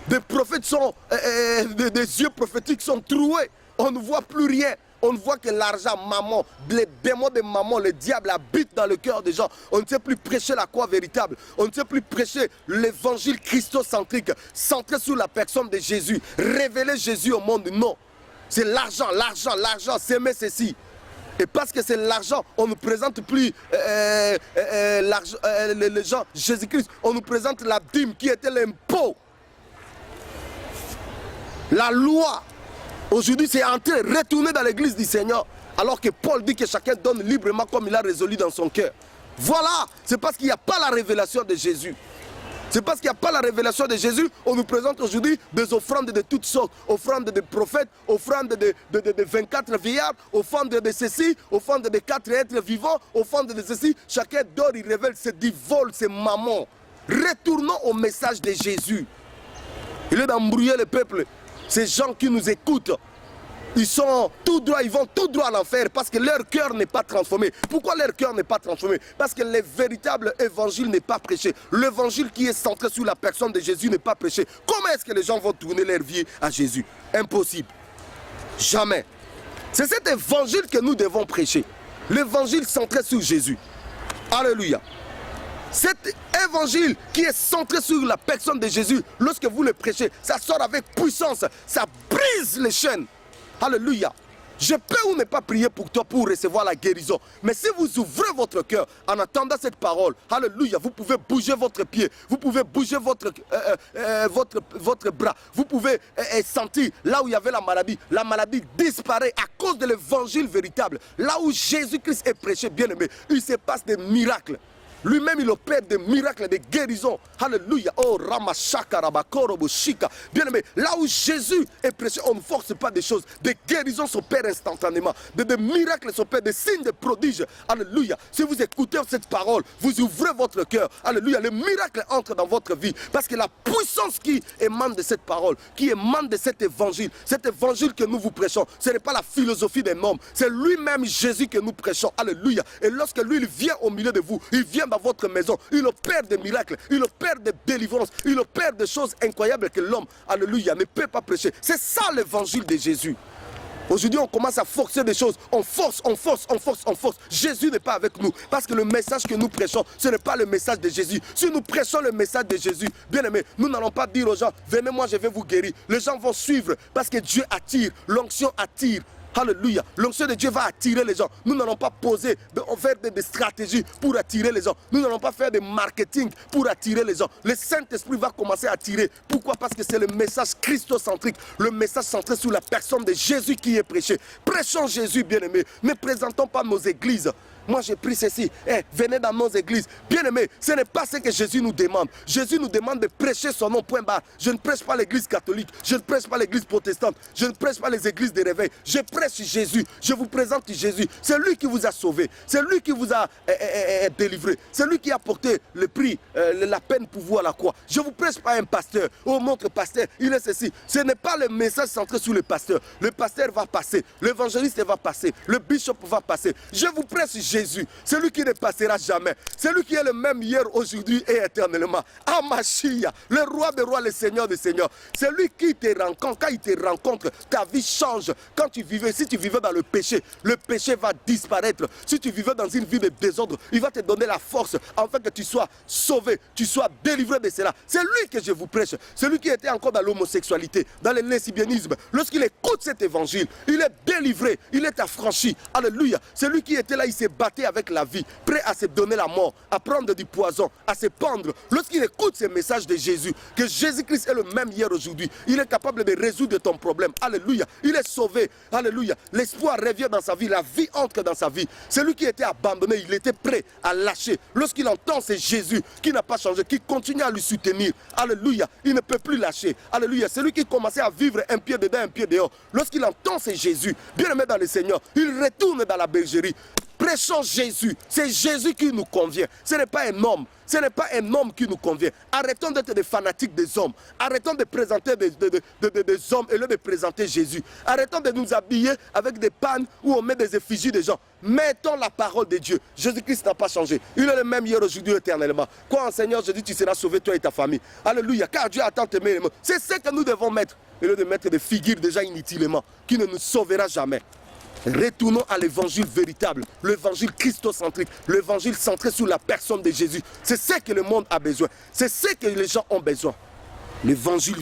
Des prophètes sont, des yeux prophétiques sont troués. On ne voit plus rien. On ne voit que l'argent, maman, les démons de maman, le diable habite dans le cœur des gens. On ne sait plus prêcher la croix véritable. On ne sait plus prêcher l'évangile christocentrique, centré sur la personne de Jésus. Révéler Jésus au monde, non. C'est l'argent, l'argent, l'argent, s'aimer ceci. Et parce que c'est l'argent, on ne présente plus les gens, Jésus-Christ. On nous présente la dîme qui était l'impôt. La loi. Aujourd'hui, c'est entré, retourner dans l'église du Seigneur. Alors que Paul dit que chacun donne librement comme il a résolu dans son cœur. Voilà, c'est parce qu'il n'y a pas la révélation de Jésus. C'est parce qu'il n'y a pas la révélation de Jésus, on nous présente aujourd'hui des offrandes de toutes sortes. Offrandes de prophètes, offrandes de 24 vieillards, offrandes de ceci, offrandes de 4 êtres vivants, offrandes de ceci. Chacun dort, il révèle, c'est du vol, c'est maman. Retournons au message de Jésus. Il est d'embrouiller le peuple. Ces gens qui nous écoutent, ils sont tout droit, ils vont tout droit à l'enfer parce que leur cœur n'est pas transformé. Pourquoi leur cœur n'est pas transformé? Parce que le véritable évangile n'est pas prêché. L'évangile qui est centré sur la personne de Jésus n'est pas prêché. Comment est-ce que les gens vont tourner leur vie à Jésus? Impossible. Jamais. C'est cet évangile que nous devons prêcher. L'évangile centré sur Jésus. Alléluia. Cet évangile qui est centré sur la personne de Jésus, lorsque vous le prêchez, ça sort avec puissance, ça brise les chaînes. Alléluia. Je peux ou ne pas prier pour toi pour recevoir la guérison. Mais si vous ouvrez votre cœur en attendant cette parole, alléluia, vous pouvez bouger votre pied, vous pouvez bouger votre bras, vous pouvez sentir là où il y avait la maladie disparaît à cause de l'évangile véritable. Là où Jésus-Christ est prêché, bien aimé, il se passe des miracles. Lui-même, il opère des miracles, des guérisons. Alléluia. Oh, Ramashaka, Rabakorobo, Shika. Bien aimé, là où Jésus est prêché, on ne force pas des choses. Des guérisons s'opèrent instantanément. Des miracles s'opèrent, des signes, des prodiges. Alléluia. Si vous écoutez cette parole, vous ouvrez votre cœur. Alléluia. Les miracles entrent dans votre vie. Parce que la puissance qui émane de cette parole, qui émane de cet évangile que nous vous prêchons, ce n'est pas la philosophie des hommes. C'est lui-même Jésus que nous prêchons. Alléluia. Et lorsque lui, il vient au milieu de vous, il vient dans votre maison, il opère des miracles, il opère des délivrances, il opère des choses incroyables que l'homme, alléluia, ne peut pas prêcher. C'est ça l'évangile de Jésus. Aujourd'hui, on commence à forcer des choses. On force. Jésus n'est pas avec nous. Parce que le message que nous prêchons, ce n'est pas le message de Jésus. Si nous prêchons le message de Jésus, bien aimé, nous n'allons pas dire aux gens, venez moi, je vais vous guérir. Les gens vont suivre parce que Dieu attire, l'onction attire. Alléluia. L'onction de Dieu va attirer les gens. Nous n'allons pas faire des stratégies pour attirer les gens. Nous n'allons pas faire des marketing pour attirer les gens. Le Saint-Esprit va commencer à attirer. Pourquoi? Parce que c'est le message christocentrique. Le message centré sur la personne de Jésus qui est prêché. Prêchons Jésus, bien-aimé. Ne présentons pas nos églises. Moi j'ai pris ceci, venez dans nos églises. Bien aimé, ce n'est pas ce que Jésus nous demande. Jésus nous demande de prêcher son nom, point barre. Je ne prêche pas l'église catholique, je ne prêche pas l'église protestante, je ne prêche pas les églises de réveil. Je prêche Jésus, je vous présente Jésus. C'est lui qui vous a sauvé, c'est lui qui vous a délivré, c'est lui qui a porté le prix, la peine pour vous à la croix. Je ne vous prêche pas un pasteur, oh notre pasteur, il est ceci. Ce n'est pas le message centré sur le pasteur. Le pasteur va passer, l'évangéliste va passer, le bishop va passer. Je vous prêche Jésus, celui qui ne passera jamais, celui qui est le même hier, aujourd'hui et éternellement. Amashia, le roi des rois, le seigneur des seigneurs. Celui qui te rencontre, quand il te rencontre, ta vie change. Quand tu vivais, si tu vivais dans le péché va disparaître. Si tu vivais dans une vie de désordre, il va te donner la force afin que tu sois sauvé, tu sois délivré de cela. C'est lui que je vous prêche. Celui qui était encore dans l'homosexualité, dans le lesbianisme, lorsqu'il écoute cet évangile, il est délivré, il est affranchi. Alléluia. Celui qui était là, il s'est battu avec la vie, prêt à se donner la mort, à prendre du poison, à se pendre. Lorsqu'il écoute ces messages de Jésus, que Jésus-Christ est le même hier, aujourd'hui, il est capable de résoudre ton problème. Alléluia. Il est sauvé. Alléluia. L'espoir revient dans sa vie, la vie entre dans sa vie. Celui qui était abandonné, il était prêt à lâcher. Lorsqu'il entend, c'est Jésus qui n'a pas changé, qui continue à lui soutenir. Alléluia. Il ne peut plus lâcher. Alléluia. Celui qui commençait à vivre un pied dedans, un pied dehors. Lorsqu'il entend, c'est Jésus. Bien aimé dans le Seigneur, il retourne dans la bergerie. Prêchons Jésus, c'est Jésus qui nous convient. Ce n'est pas un homme, ce n'est pas un homme qui nous convient. Arrêtons d'être des fanatiques des hommes. Arrêtons de présenter des hommes et de présenter Jésus. Arrêtons de nous habiller avec des pannes où on met des effigies des gens. Mettons la parole de Dieu. Jésus-Christ n'a pas changé. Il est le même hier, aujourd'hui, éternellement. Quoi en Seigneur, je dis, tu seras sauvé, toi et ta famille. Alléluia, car Dieu attend tes mains. C'est ce que nous devons mettre. Et de mettre des figures déjà inutilement, qui ne nous sauvera jamais. Retournons à l'évangile véritable, l'évangile christocentrique, l'évangile centré sur la personne de Jésus. C'est ce que le monde a besoin, c'est ce que les gens ont besoin. L'évangile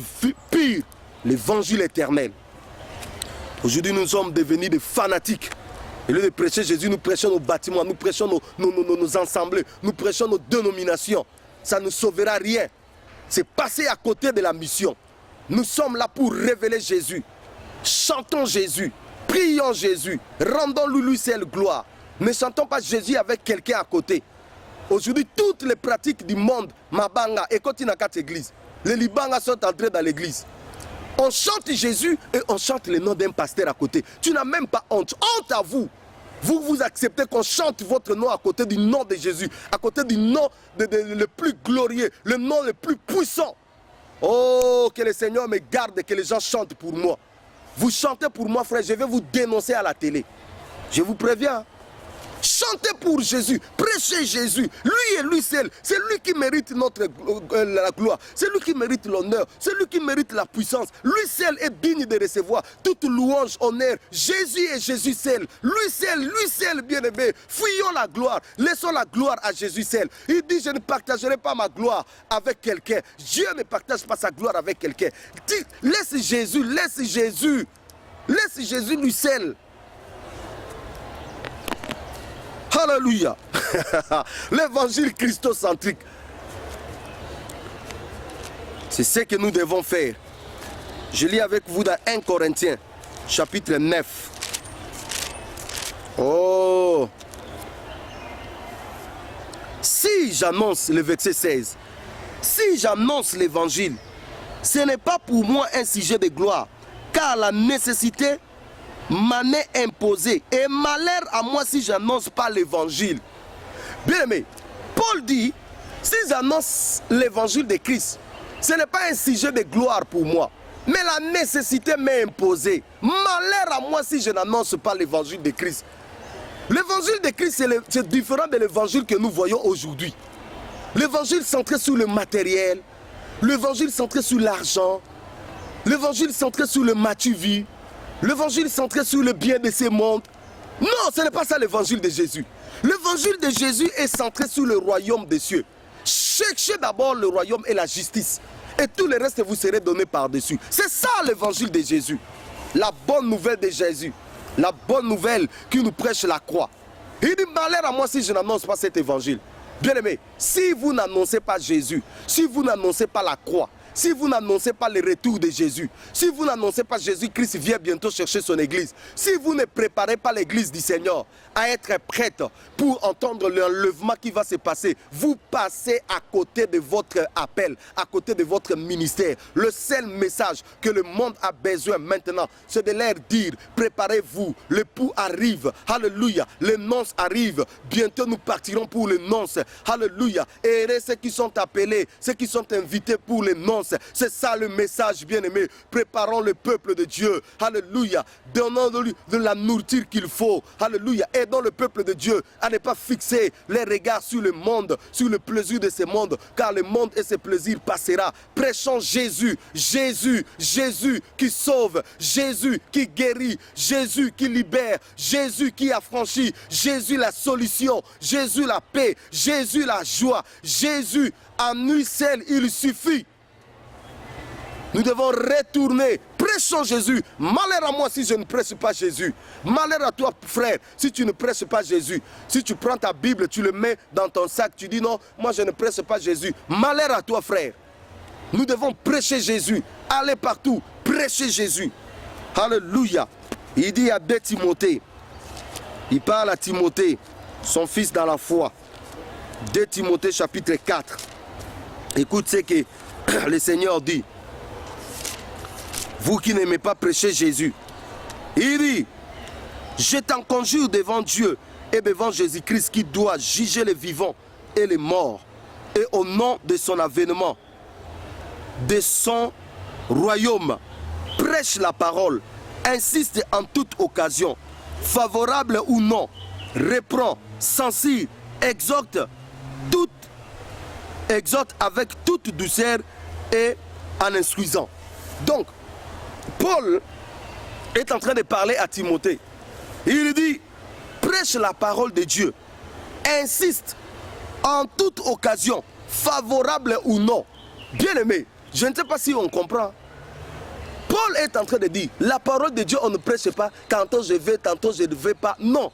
pur, l'évangile éternel. Aujourd'hui, nous sommes devenus des fanatiques. Au lieu de prêcher Jésus, nous prêchons nos bâtiments, nous prêchons nos assemblées, nous prêchons nos dénominations. Ça ne sauvera rien. C'est passer à côté de la mission. Nous sommes là pour révéler Jésus. Chantons Jésus. Prions Jésus, rendons-lui seul gloire. Ne chantons pas Jésus avec quelqu'un à côté. Aujourd'hui, toutes les pratiques du monde, Mabanga, et quand il y a 4 églises, les Libanga sont entrés dans l'église. On chante Jésus et on chante le nom d'un pasteur à côté. Tu n'as même pas honte. Honte à vous. Vous acceptez qu'on chante votre nom à côté du nom de Jésus, à côté du nom le plus glorieux, le nom le plus puissant. Oh, que le Seigneur me garde, que les gens chantent pour moi. Vous chantez pour moi, frère, je vais vous dénoncer à la télé. Je vous préviens. Chantez pour Jésus, prêchez Jésus, lui et lui seul, c'est lui qui mérite la gloire, c'est lui qui mérite l'honneur, c'est lui qui mérite la puissance, lui seul est digne de recevoir toute louange, honneur, Jésus et Jésus seul, lui seul bien-aimé, fuyons la gloire, laissons la gloire à Jésus seul. Il dit je ne partagerai pas ma gloire avec quelqu'un, Dieu ne partage pas sa gloire avec quelqu'un, laisse Jésus lui seul. Alléluia. L'évangile christocentrique. C'est ce que nous devons faire. Je lis avec vous dans 1 Corinthiens, chapitre 9. Oh. Si j'annonce le verset 16, si j'annonce l'évangile, ce n'est pas pour moi un sujet de gloire, car la nécessité m'en est imposé et malheur à moi si j'annonce pas l'évangile. Bien aimé, Paul dit, si j'annonce l'évangile de Christ, ce n'est pas un sujet de gloire pour moi, mais la nécessité m'est imposée. Malheur à moi si je n'annonce pas l'évangile de Christ. L'évangile de Christ, c'est différent de l'évangile que nous voyons aujourd'hui. L'évangile centré sur le matériel, l'évangile centré sur l'argent, l'évangile centré sur le matu-vie, l'évangile centré sur le bien de ce monde. Non, ce n'est pas ça l'évangile de Jésus. L'évangile de Jésus est centré sur le royaume des cieux. Cherchez d'abord le royaume et la justice. Et tout le reste vous serez donné par-dessus. C'est ça l'évangile de Jésus. La bonne nouvelle de Jésus. La bonne nouvelle qui nous prêche la croix. Il dit malheur à moi si je n'annonce pas cet évangile. Bien aimé, si vous n'annoncez pas Jésus, si vous n'annoncez pas la croix, si vous n'annoncez pas le retour de Jésus, si vous n'annoncez pas Jésus-Christ vient bientôt chercher son église, si vous ne préparez pas l'église du Seigneur à être prête pour entendre l'enlèvement qui va se passer, vous passez à côté de votre appel, à côté de votre ministère. Le seul message que le monde a besoin maintenant, c'est de leur dire, préparez-vous, l'époux arrive, alléluia, les noces arrivent, bientôt nous partirons pour les noces, alléluia, et ceux qui sont appelés, ceux qui sont invités pour les noces. C'est ça le message, bien-aimé. Préparons le peuple de Dieu. Alléluia. Donnons-lui de la nourriture qu'il faut. Alléluia. Aidons le peuple de Dieu à ne pas fixer les regards sur le monde, sur le plaisir de ce monde, car le monde et ses plaisirs passera. Prêchons Jésus. Jésus qui sauve. Jésus qui guérit. Jésus qui libère. Jésus qui affranchit. Jésus la solution. Jésus la paix. Jésus la joie. Jésus en lui seul, il suffit. Nous devons retourner. Prêchons Jésus. Malheur à moi si je ne prêche pas Jésus. Malheur à toi, frère, si tu ne prêches pas Jésus. Si tu prends ta Bible, tu le mets dans ton sac, tu dis non, moi je ne prêche pas Jésus. Malheur à toi, frère. Nous devons prêcher Jésus. Allez partout, prêcher Jésus. Alléluia. Il dit à 2 Timothée. Il parle à Timothée, son fils dans la foi. 2 Timothée chapitre 4. Écoute ce que le Seigneur dit. Vous qui n'aimez pas prêcher Jésus. Il dit, je t'en conjure devant Dieu et devant Jésus-Christ qui doit juger les vivants et les morts. Et au nom de son avènement, de son royaume, prêche la parole, insiste en toute occasion, favorable ou non, reprend, censure, exhorte avec toute douceur et en instruisant. Donc, Paul est en train de parler à Timothée. Il dit, prêche la parole de Dieu. Insiste en toute occasion, favorable ou non. Bien aimé, je ne sais pas si on comprend. Paul est en train de dire, la parole de Dieu, on ne prêche pas, tantôt je vais, tantôt je ne vais pas. Non.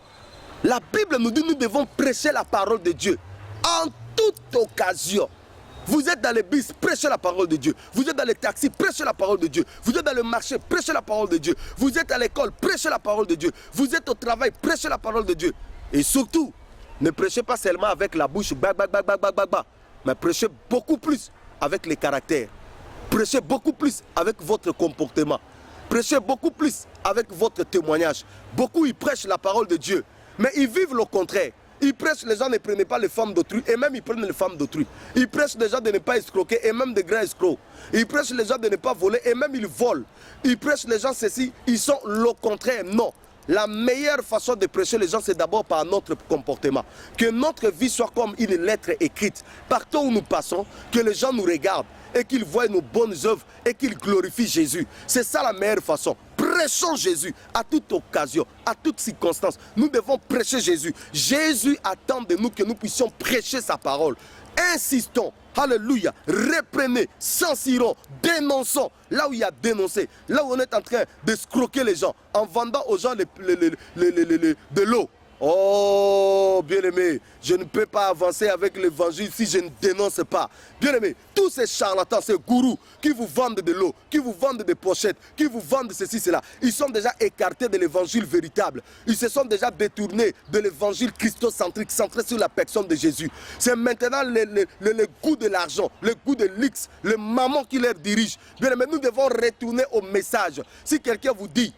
La Bible nous dit, nous devons prêcher la parole de Dieu. En toute occasion. Vous êtes dans les bus, prêchez la parole de Dieu. Vous êtes dans les taxis, prêchez la parole de Dieu. Vous êtes dans le marché, prêchez la parole de Dieu. Vous êtes à l'école, prêchez la parole de Dieu. Vous êtes au travail, prêchez la parole de Dieu. Et surtout, Ne prêchez pas seulement avec la bouche, mais prêchez beaucoup plus avec les caractères. Prêchez beaucoup plus avec votre comportement. Prêchez beaucoup plus avec votre témoignage. Beaucoup, ils prêchent la parole de Dieu, mais ils vivent le contraire. Ils prêchent les gens ne prenaient pas les femmes d'autrui, et même ils prennent les femmes d'autrui. Ils prêchent les gens de ne pas escroquer, et même de grands escrocs. Ils prêchent les gens de ne pas voler, et même ils volent. Ils prêchent les gens ceci, ils sont le contraire. Non. La meilleure façon de prêcher les gens, c'est d'abord par notre comportement. Que notre vie soit comme une lettre écrite. Partout où nous passons, que les gens nous regardent et qu'ils voient nos bonnes œuvres et qu'ils glorifient Jésus. C'est ça la meilleure façon. Prêchons Jésus à toute occasion, à toute circonstance. Nous devons prêcher Jésus. Jésus attend de nous que nous puissions prêcher sa parole. Insistons, alléluia, reprenez, censurons, dénonçons, là où il y a dénoncé, là où on est en train de scroquer les gens, en vendant aux gens de l'eau. Oh, bien-aimé, je ne peux pas avancer avec l'évangile si je ne dénonce pas. Bien-aimé, tous ces charlatans, ces gourous qui vous vendent de l'eau, qui vous vendent des pochettes, qui vous vendent ceci, cela, ils sont déjà écartés de l'évangile véritable. Ils se sont déjà détournés de l'évangile christocentrique, centré sur la personne de Jésus. C'est maintenant le goût de l'argent, le goût de l'X, le mammon qui leur dirige. Bien-aimé, nous devons retourner au message. Si quelqu'un vous dit,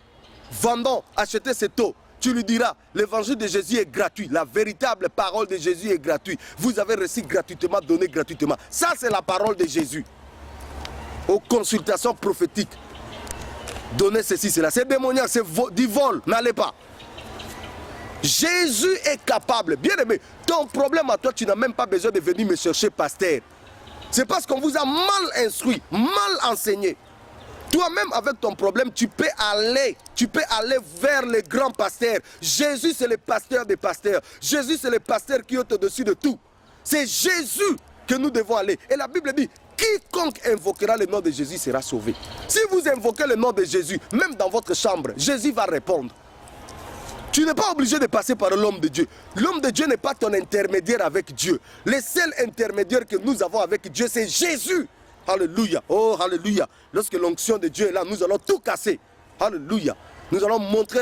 vendons, achetez cette eau, tu lui diras, l'évangile de Jésus est gratuit. La véritable parole de Jésus est gratuite. Vous avez reçu gratuitement, donné gratuitement. Ça, c'est la parole de Jésus. Aux consultations prophétiques, donnez ceci, cela. C'est démoniaque, c'est du vol. N'allez pas. Jésus est capable. Bien aimé, ton problème à toi, tu n'as même pas besoin de venir me chercher, pasteur. C'est parce qu'on vous a mal instruit, mal enseigné. Toi-même, avec ton problème, tu peux aller vers les grands pasteurs. Jésus, c'est le pasteur des pasteurs. Jésus, c'est le pasteur qui est au-dessus de tout. C'est Jésus que nous devons aller. Et la Bible dit, quiconque invoquera le nom de Jésus sera sauvé. Si vous invoquez le nom de Jésus, même dans votre chambre, Jésus va répondre. Tu n'es pas obligé de passer par l'homme de Dieu. L'homme de Dieu n'est pas ton intermédiaire avec Dieu. Le seul intermédiaire que nous avons avec Dieu, c'est Jésus. Alléluia, oh alléluia. Lorsque l'onction de Dieu est là, nous allons tout casser. Alléluia. Nous allons montrer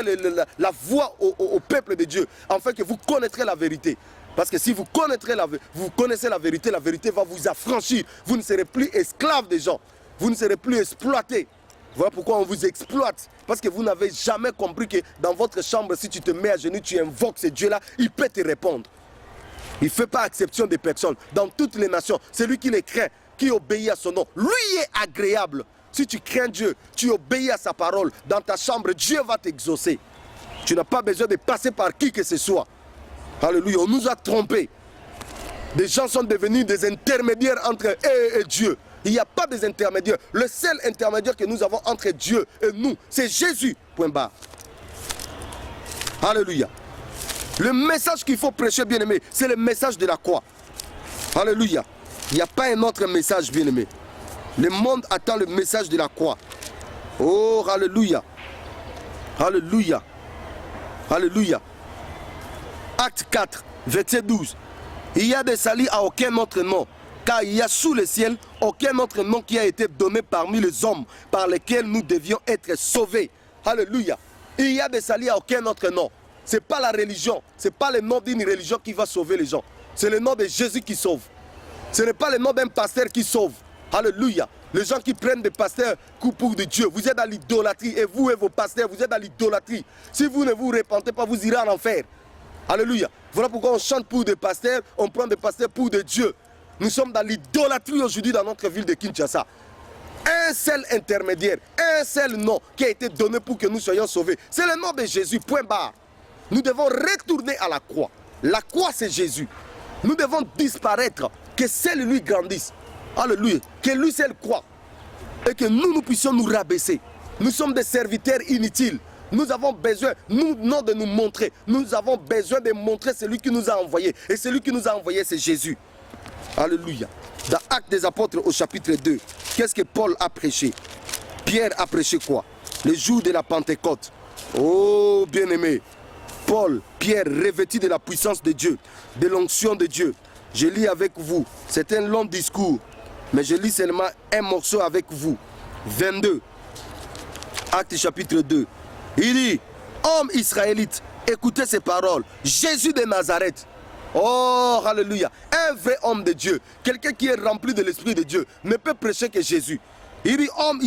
la voie au peuple de Dieu, afin que vous connaîtrez la vérité. Parce que si vous connaissez la vérité va vous affranchir. Vous ne serez plus esclave des gens. Vous ne serez plus exploité. Voilà pourquoi on vous exploite. Parce que vous n'avez jamais compris que dans votre chambre, si tu te mets à genoux, tu invoques ce Dieu-là, il peut te répondre. Il ne fait pas exception des personnes. Dans toutes les nations, c'est lui qui les craint, qui obéit à son nom. Lui est agréable. Si tu crains Dieu, tu obéis à sa parole. Dans ta chambre, Dieu va t'exaucer. Tu n'as pas besoin de passer par qui que ce soit. Alléluia, on nous a trompés. Des gens sont devenus des intermédiaires entre eux et Dieu. Il n'y a pas des intermédiaires. Le seul intermédiaire que nous avons entre Dieu et nous, c'est Jésus. Point barre. Alléluia. Le message qu'il faut prêcher, bien-aimé, c'est le message de la croix. Alléluia. Il n'y a pas un autre message, bien-aimé. Le monde attend le message de la croix. Oh, alléluia. Alléluia. Alléluia. Acte 4, verset 12. Il y a des salis à aucun autre nom, car il y a sous le ciel aucun autre nom qui a été donné parmi les hommes par lesquels nous devions être sauvés. Alléluia. Il y a des salis à aucun autre nom. Ce n'est pas la religion, ce n'est pas le nom d'une religion qui va sauver les gens. C'est le nom de Jésus qui sauve. Ce n'est pas le nom d'un pasteur qui sauve. Alléluia. Les gens qui prennent des pasteurs pour de Dieu, vous êtes dans l'idolâtrie. Et vous et vos pasteurs, vous êtes dans l'idolâtrie. Si vous ne vous repentez pas, vous irez en enfer. Alléluia. Voilà pourquoi on chante pour des pasteurs, on prend des pasteurs pour de Dieu. Nous sommes dans l'idolâtrie aujourd'hui dans notre ville de Kinshasa. Un seul intermédiaire, un seul nom qui a été donné pour que nous soyons sauvés. C'est le nom de Jésus, point barre. Nous devons retourner à la croix. La croix, c'est Jésus. Nous devons disparaître, que seul lui grandisse. Alléluia. Que lui seul croit. Et que nous puissions nous rabaisser. Nous sommes des serviteurs inutiles. Nous avons besoin, non de nous montrer. Nous avons besoin de montrer celui qui nous a envoyés. Et celui qui nous a envoyés, c'est Jésus. Alléluia. Dans Actes des Apôtres au chapitre 2, qu'est-ce que Paul a prêché? Pierre a prêché quoi? Le jour de la Pentecôte. Oh, bien-aimé. Paul, Pierre, revêtu de la puissance de Dieu, de l'onction de Dieu. Je lis avec vous. C'est un long discours, mais je lis seulement un morceau avec vous. 22. Actes chapitre 2. Il dit, homme israélite, écoutez ces paroles. Jésus de Nazareth, Oh, alléluia. Un vrai homme de Dieu, quelqu'un qui est rempli de l'Esprit de Dieu, ne peut prêcher que Jésus. Il dit, homme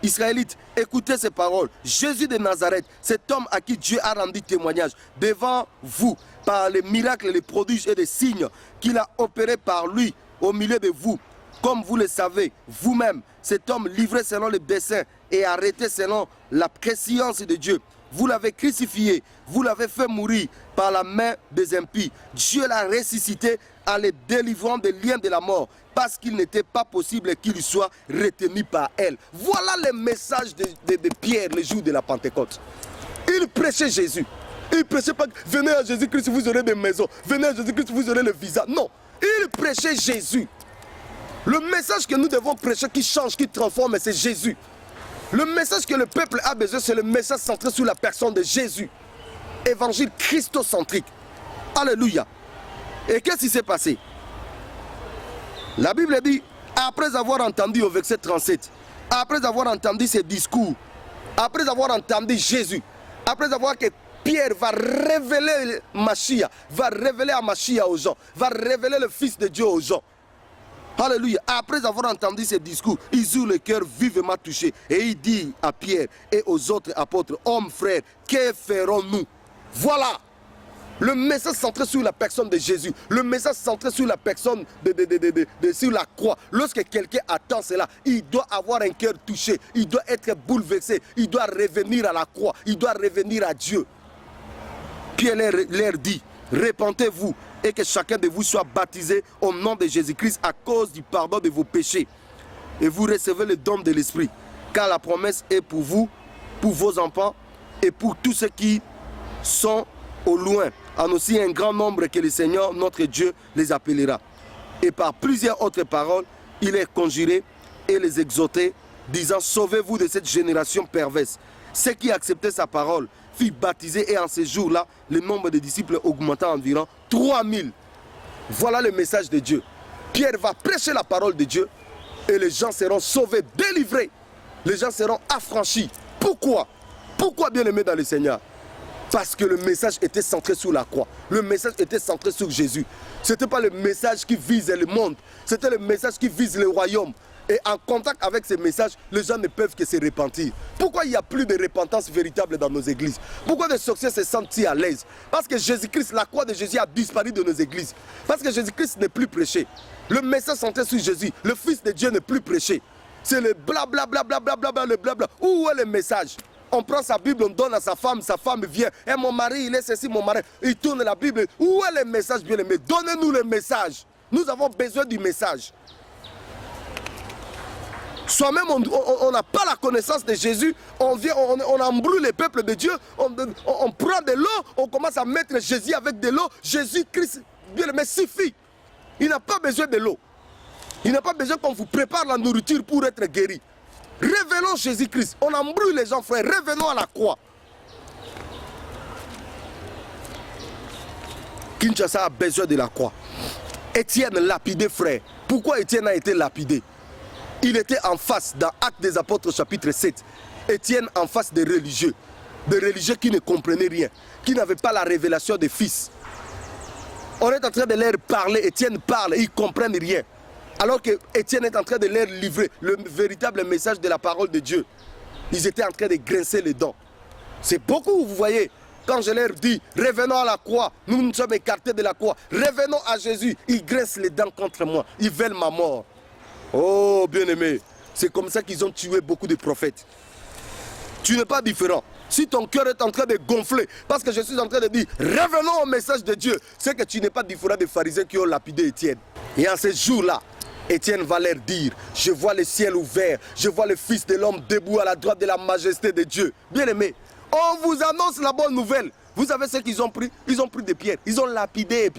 Israélite, écoutez ces paroles. Jésus de Nazareth, cet homme à qui Dieu a rendu témoignage devant vous, par les miracles, les prodiges et les signes qu'il a opérés par lui au milieu de vous. Comme vous le savez, vous-même, cet homme livré selon le dessein et arrêté selon la prescience de Dieu. Vous l'avez crucifié, vous l'avez fait mourir par la main des impies. Dieu l'a ressuscité en le délivrant des liens de la mort, parce qu'il n'était pas possible qu'il soit retenu par elle. Voilà le message de Pierre le jour de la Pentecôte. Il prêchait Jésus. Il ne prêchait pas, venez à Jésus-Christ, vous aurez des maisons. Venez à Jésus-Christ, vous aurez le visa. Non, il prêchait Jésus. Le message que nous devons prêcher qui change, qui transforme, c'est Jésus. Le message que le peuple a besoin, c'est le message centré sur la personne de Jésus. Évangile christocentrique. Alléluia. Et qu'est-ce qui s'est passé? La Bible dit, après avoir entendu au verset 37, après avoir entendu ces discours, après avoir entendu Jésus, après avoir que Pierre va révéler Machia, va révéler à Machia aux gens, va révéler le Fils de Dieu aux gens. Alléluia. Après avoir entendu ces discours, ils eurent le cœur vivement touché. Et il dit à Pierre et aux autres apôtres, hommes, frères, que ferons-nous? Voilà. Le message centré sur la personne de Jésus, le message centré sur la personne sur la croix. Lorsque quelqu'un attend cela, il doit avoir un cœur touché, il doit être bouleversé, il doit revenir à la croix, il doit revenir à Dieu. Pierre leur dit, repentez-vous et que chacun de vous soit baptisé au nom de Jésus-Christ à cause du pardon de vos péchés. Et vous recevez le don de l'Esprit, car la promesse est pour vous, pour vos enfants et pour tous ceux qui sont au loin, en aussi un grand nombre que le Seigneur, notre Dieu, les appellera. Et par plusieurs autres paroles, il les conjurait et les exhortait, disant, sauvez-vous de cette génération perverse. Ceux qui acceptaient sa parole furent baptisés et en ce jour-là, le nombre de disciples augmenta environ 3000. Voilà le message de Dieu. Pierre va prêcher la parole de Dieu et les gens seront sauvés, délivrés. Les gens seront affranchis. Pourquoi? Pourquoi bien-aimés dans le Seigneur? Parce que le message était centré sur la croix. Le message était centré sur Jésus. Ce n'était pas le message qui vise le monde. C'était le message qui vise le royaume. Et en contact avec ces messages, les gens ne peuvent que se repentir. Pourquoi il n'y a plus de repentance véritable dans nos églises? Pourquoi les sorciers se sentent si à l'aise? Parce que Jésus-Christ, la croix de Jésus a disparu de nos églises. Parce que Jésus-Christ n'est plus prêché. Le message centré sur Jésus, le Fils de Dieu n'est plus prêché. C'est le blablabla, le blabla. Où est le message? On prend sa Bible, on donne à sa femme vient. Et mon mari, il est ceci, mon mari. Il tourne la Bible. Où est le message, bien aimé? Donnez-nous le message. Nous avons besoin du message. Soi-même, on n'a pas la connaissance de Jésus. On vient, on embrouille les peuples de Dieu. On prend de l'eau, on commence à mettre Jésus avec de l'eau. Jésus-Christ, bien aimé, suffit. Il n'a pas besoin de l'eau. Il n'a pas besoin qu'on vous prépare la nourriture pour être guéri. Revenons Jésus-Christ. On embrouille les gens, frères. Revenons à la croix. Kinshasa a besoin de la croix. Étienne lapidé, frère. Pourquoi Étienne a été lapidé? Il était en face, dans Actes des Apôtres chapitre 7. Étienne en face des religieux. Des religieux qui ne comprenaient rien. Qui n'avaient pas la révélation des fils. On est en train de leur parler. Étienne parle, ils ne comprennent rien. Alors que Étienne est en train de leur livrer le véritable message de la parole de Dieu. Ils étaient en train de grincer les dents. C'est beaucoup, vous voyez. Quand je leur dis, revenons à la croix, nous nous sommes écartés de la croix. Revenons à Jésus. Ils grincent les dents contre moi. Ils veulent ma mort. Oh, bien-aimé. C'est comme ça qu'ils ont tué beaucoup de prophètes. Tu n'es pas différent. Si ton cœur est en train de gonfler, parce que je suis en train de dire, revenons au message de Dieu, c'est que tu n'es pas différent des pharisiens qui ont lapidé Étienne. Et en ce jour-là, Étienne va leur dire, je vois le ciel ouvert, je vois le Fils de l'homme debout à la droite de la majesté de Dieu. Bien-aimé, on vous annonce la bonne nouvelle. Vous savez ce qu'ils ont pris? Ils ont pris des pierres, ils ont lapidé.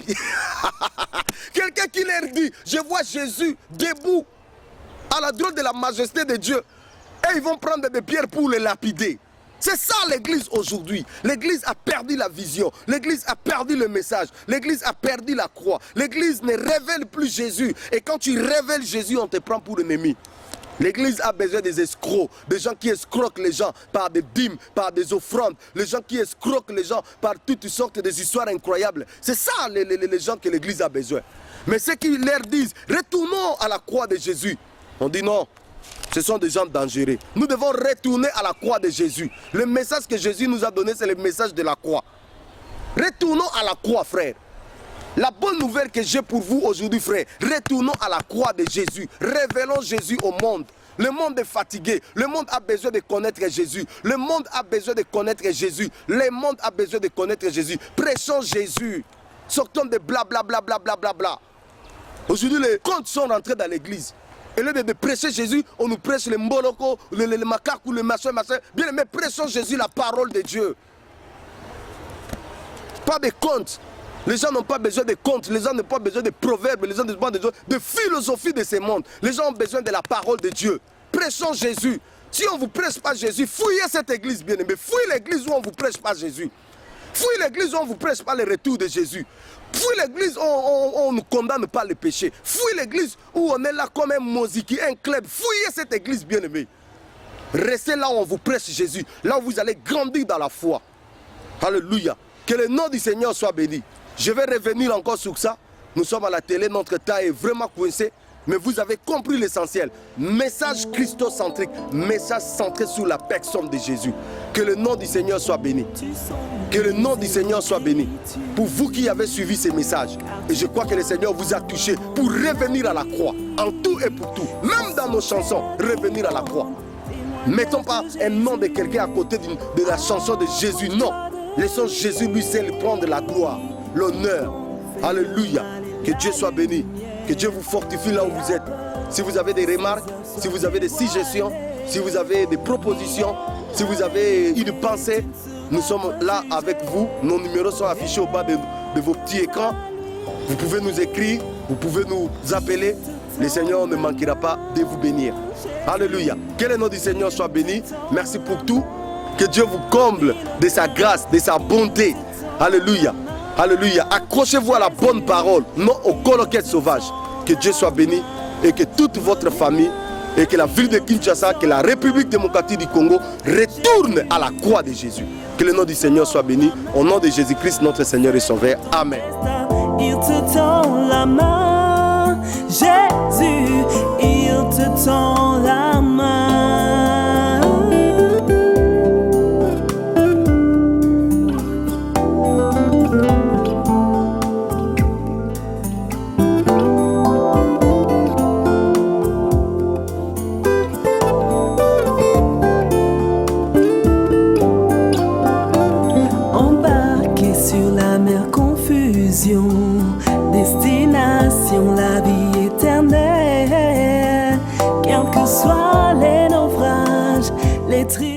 Quelqu'un qui leur dit, je vois Jésus debout à la droite de la majesté de Dieu. Et ils vont prendre des pierres pour les lapider. C'est ça l'église aujourd'hui. L'église a perdu la vision. L'église a perdu le message. L'église a perdu la croix. L'église ne révèle plus Jésus. Et quand tu révèles Jésus, on te prend pour ennemi. L'église a besoin des escrocs, des gens qui escroquent les gens par des dîmes, par des offrandes, les gens qui escroquent les gens par toutes sortes d'histoires incroyables. C'est ça les gens que l'église a besoin. Mais ceux qui leur disent, retournons à la croix de Jésus, on dit non, ce sont des gens dangereux. Nous devons retourner à la croix de Jésus. Le message que Jésus nous a donné, c'est le message de la croix. Retournons à la croix, frère. La bonne nouvelle que j'ai pour vous aujourd'hui, frère, retournons à la croix de Jésus. Révélons Jésus au monde. Le monde est fatigué. Le monde a besoin de connaître Jésus. Le monde a besoin de connaître Jésus. Le monde a besoin de connaître Jésus. Prêchons Jésus. Sortons de blablabla. Aujourd'hui, les contes sont rentrés dans l'église. Et lieu de prêcher Jésus, on nous prêche les mboloko, les macaques ou le machin. Bien aimé, prêchons Jésus, la parole de Dieu. Pas de contes. Les gens n'ont pas besoin de contes, les gens n'ont pas besoin de proverbes, les gens n'ont pas besoin de philosophie de ce monde. Les gens ont besoin de la parole de Dieu. Prêchons Jésus. Si on ne vous prêche pas Jésus, fouillez cette église, bien-aimé. Fouillez l'église où on ne vous prêche pas Jésus. Fouillez l'église où on ne vous prêche pas le retour de Jésus. Fouillez l'église où on ne condamne pas le péché. Fouillez l'église où on est là comme un mosiki, un club. Fouillez cette église, bien-aimé. Restez là où on vous prêche Jésus. Là où vous allez grandir dans la foi. Alléluia. Que le nom du Seigneur soit béni. Je vais revenir encore sur ça. Nous sommes à la télé, notre temps est vraiment coincé. Mais vous avez compris l'essentiel. Message christocentrique, message centré sur la personne de Jésus. Que le nom du Seigneur soit béni. Que le nom du Seigneur soit béni. Pour vous qui avez suivi ces messages. Et je crois que le Seigneur vous a touché pour revenir à la croix. En tout et pour tout. Même dans nos chansons, revenir à la croix. Mettons pas un nom de quelqu'un à côté de la chanson de Jésus. Non. Laissons Jésus lui seul prendre la gloire, l'honneur. Alléluia. Que Dieu soit béni. Que Dieu vous fortifie là où vous êtes. Si vous avez des remarques, si vous avez des suggestions, si vous avez des propositions, si vous avez une pensée, nous sommes là avec vous. Nos numéros sont affichés au bas de vos petits écrans. Vous pouvez nous écrire, vous pouvez nous appeler. Le Seigneur ne manquera pas de vous bénir. Alléluia. Que le nom du Seigneur soit béni. Merci pour tout. Que Dieu vous comble de sa grâce, de sa bonté. Alléluia. Alléluia. Accrochez-vous à la bonne parole, non aux colloquettes sauvages. Que Dieu soit béni et que toute votre famille et que la ville de Kinshasa, que la République démocratique du Congo retourne à la croix de Jésus. Que le nom du Seigneur soit béni. Au nom de Jésus-Christ, notre Seigneur et Sauveur. Amen. Il te tend la main, Jésus, il te tend la main. Destination, la vie éternelle, quels que soient les naufrages, les tribulations.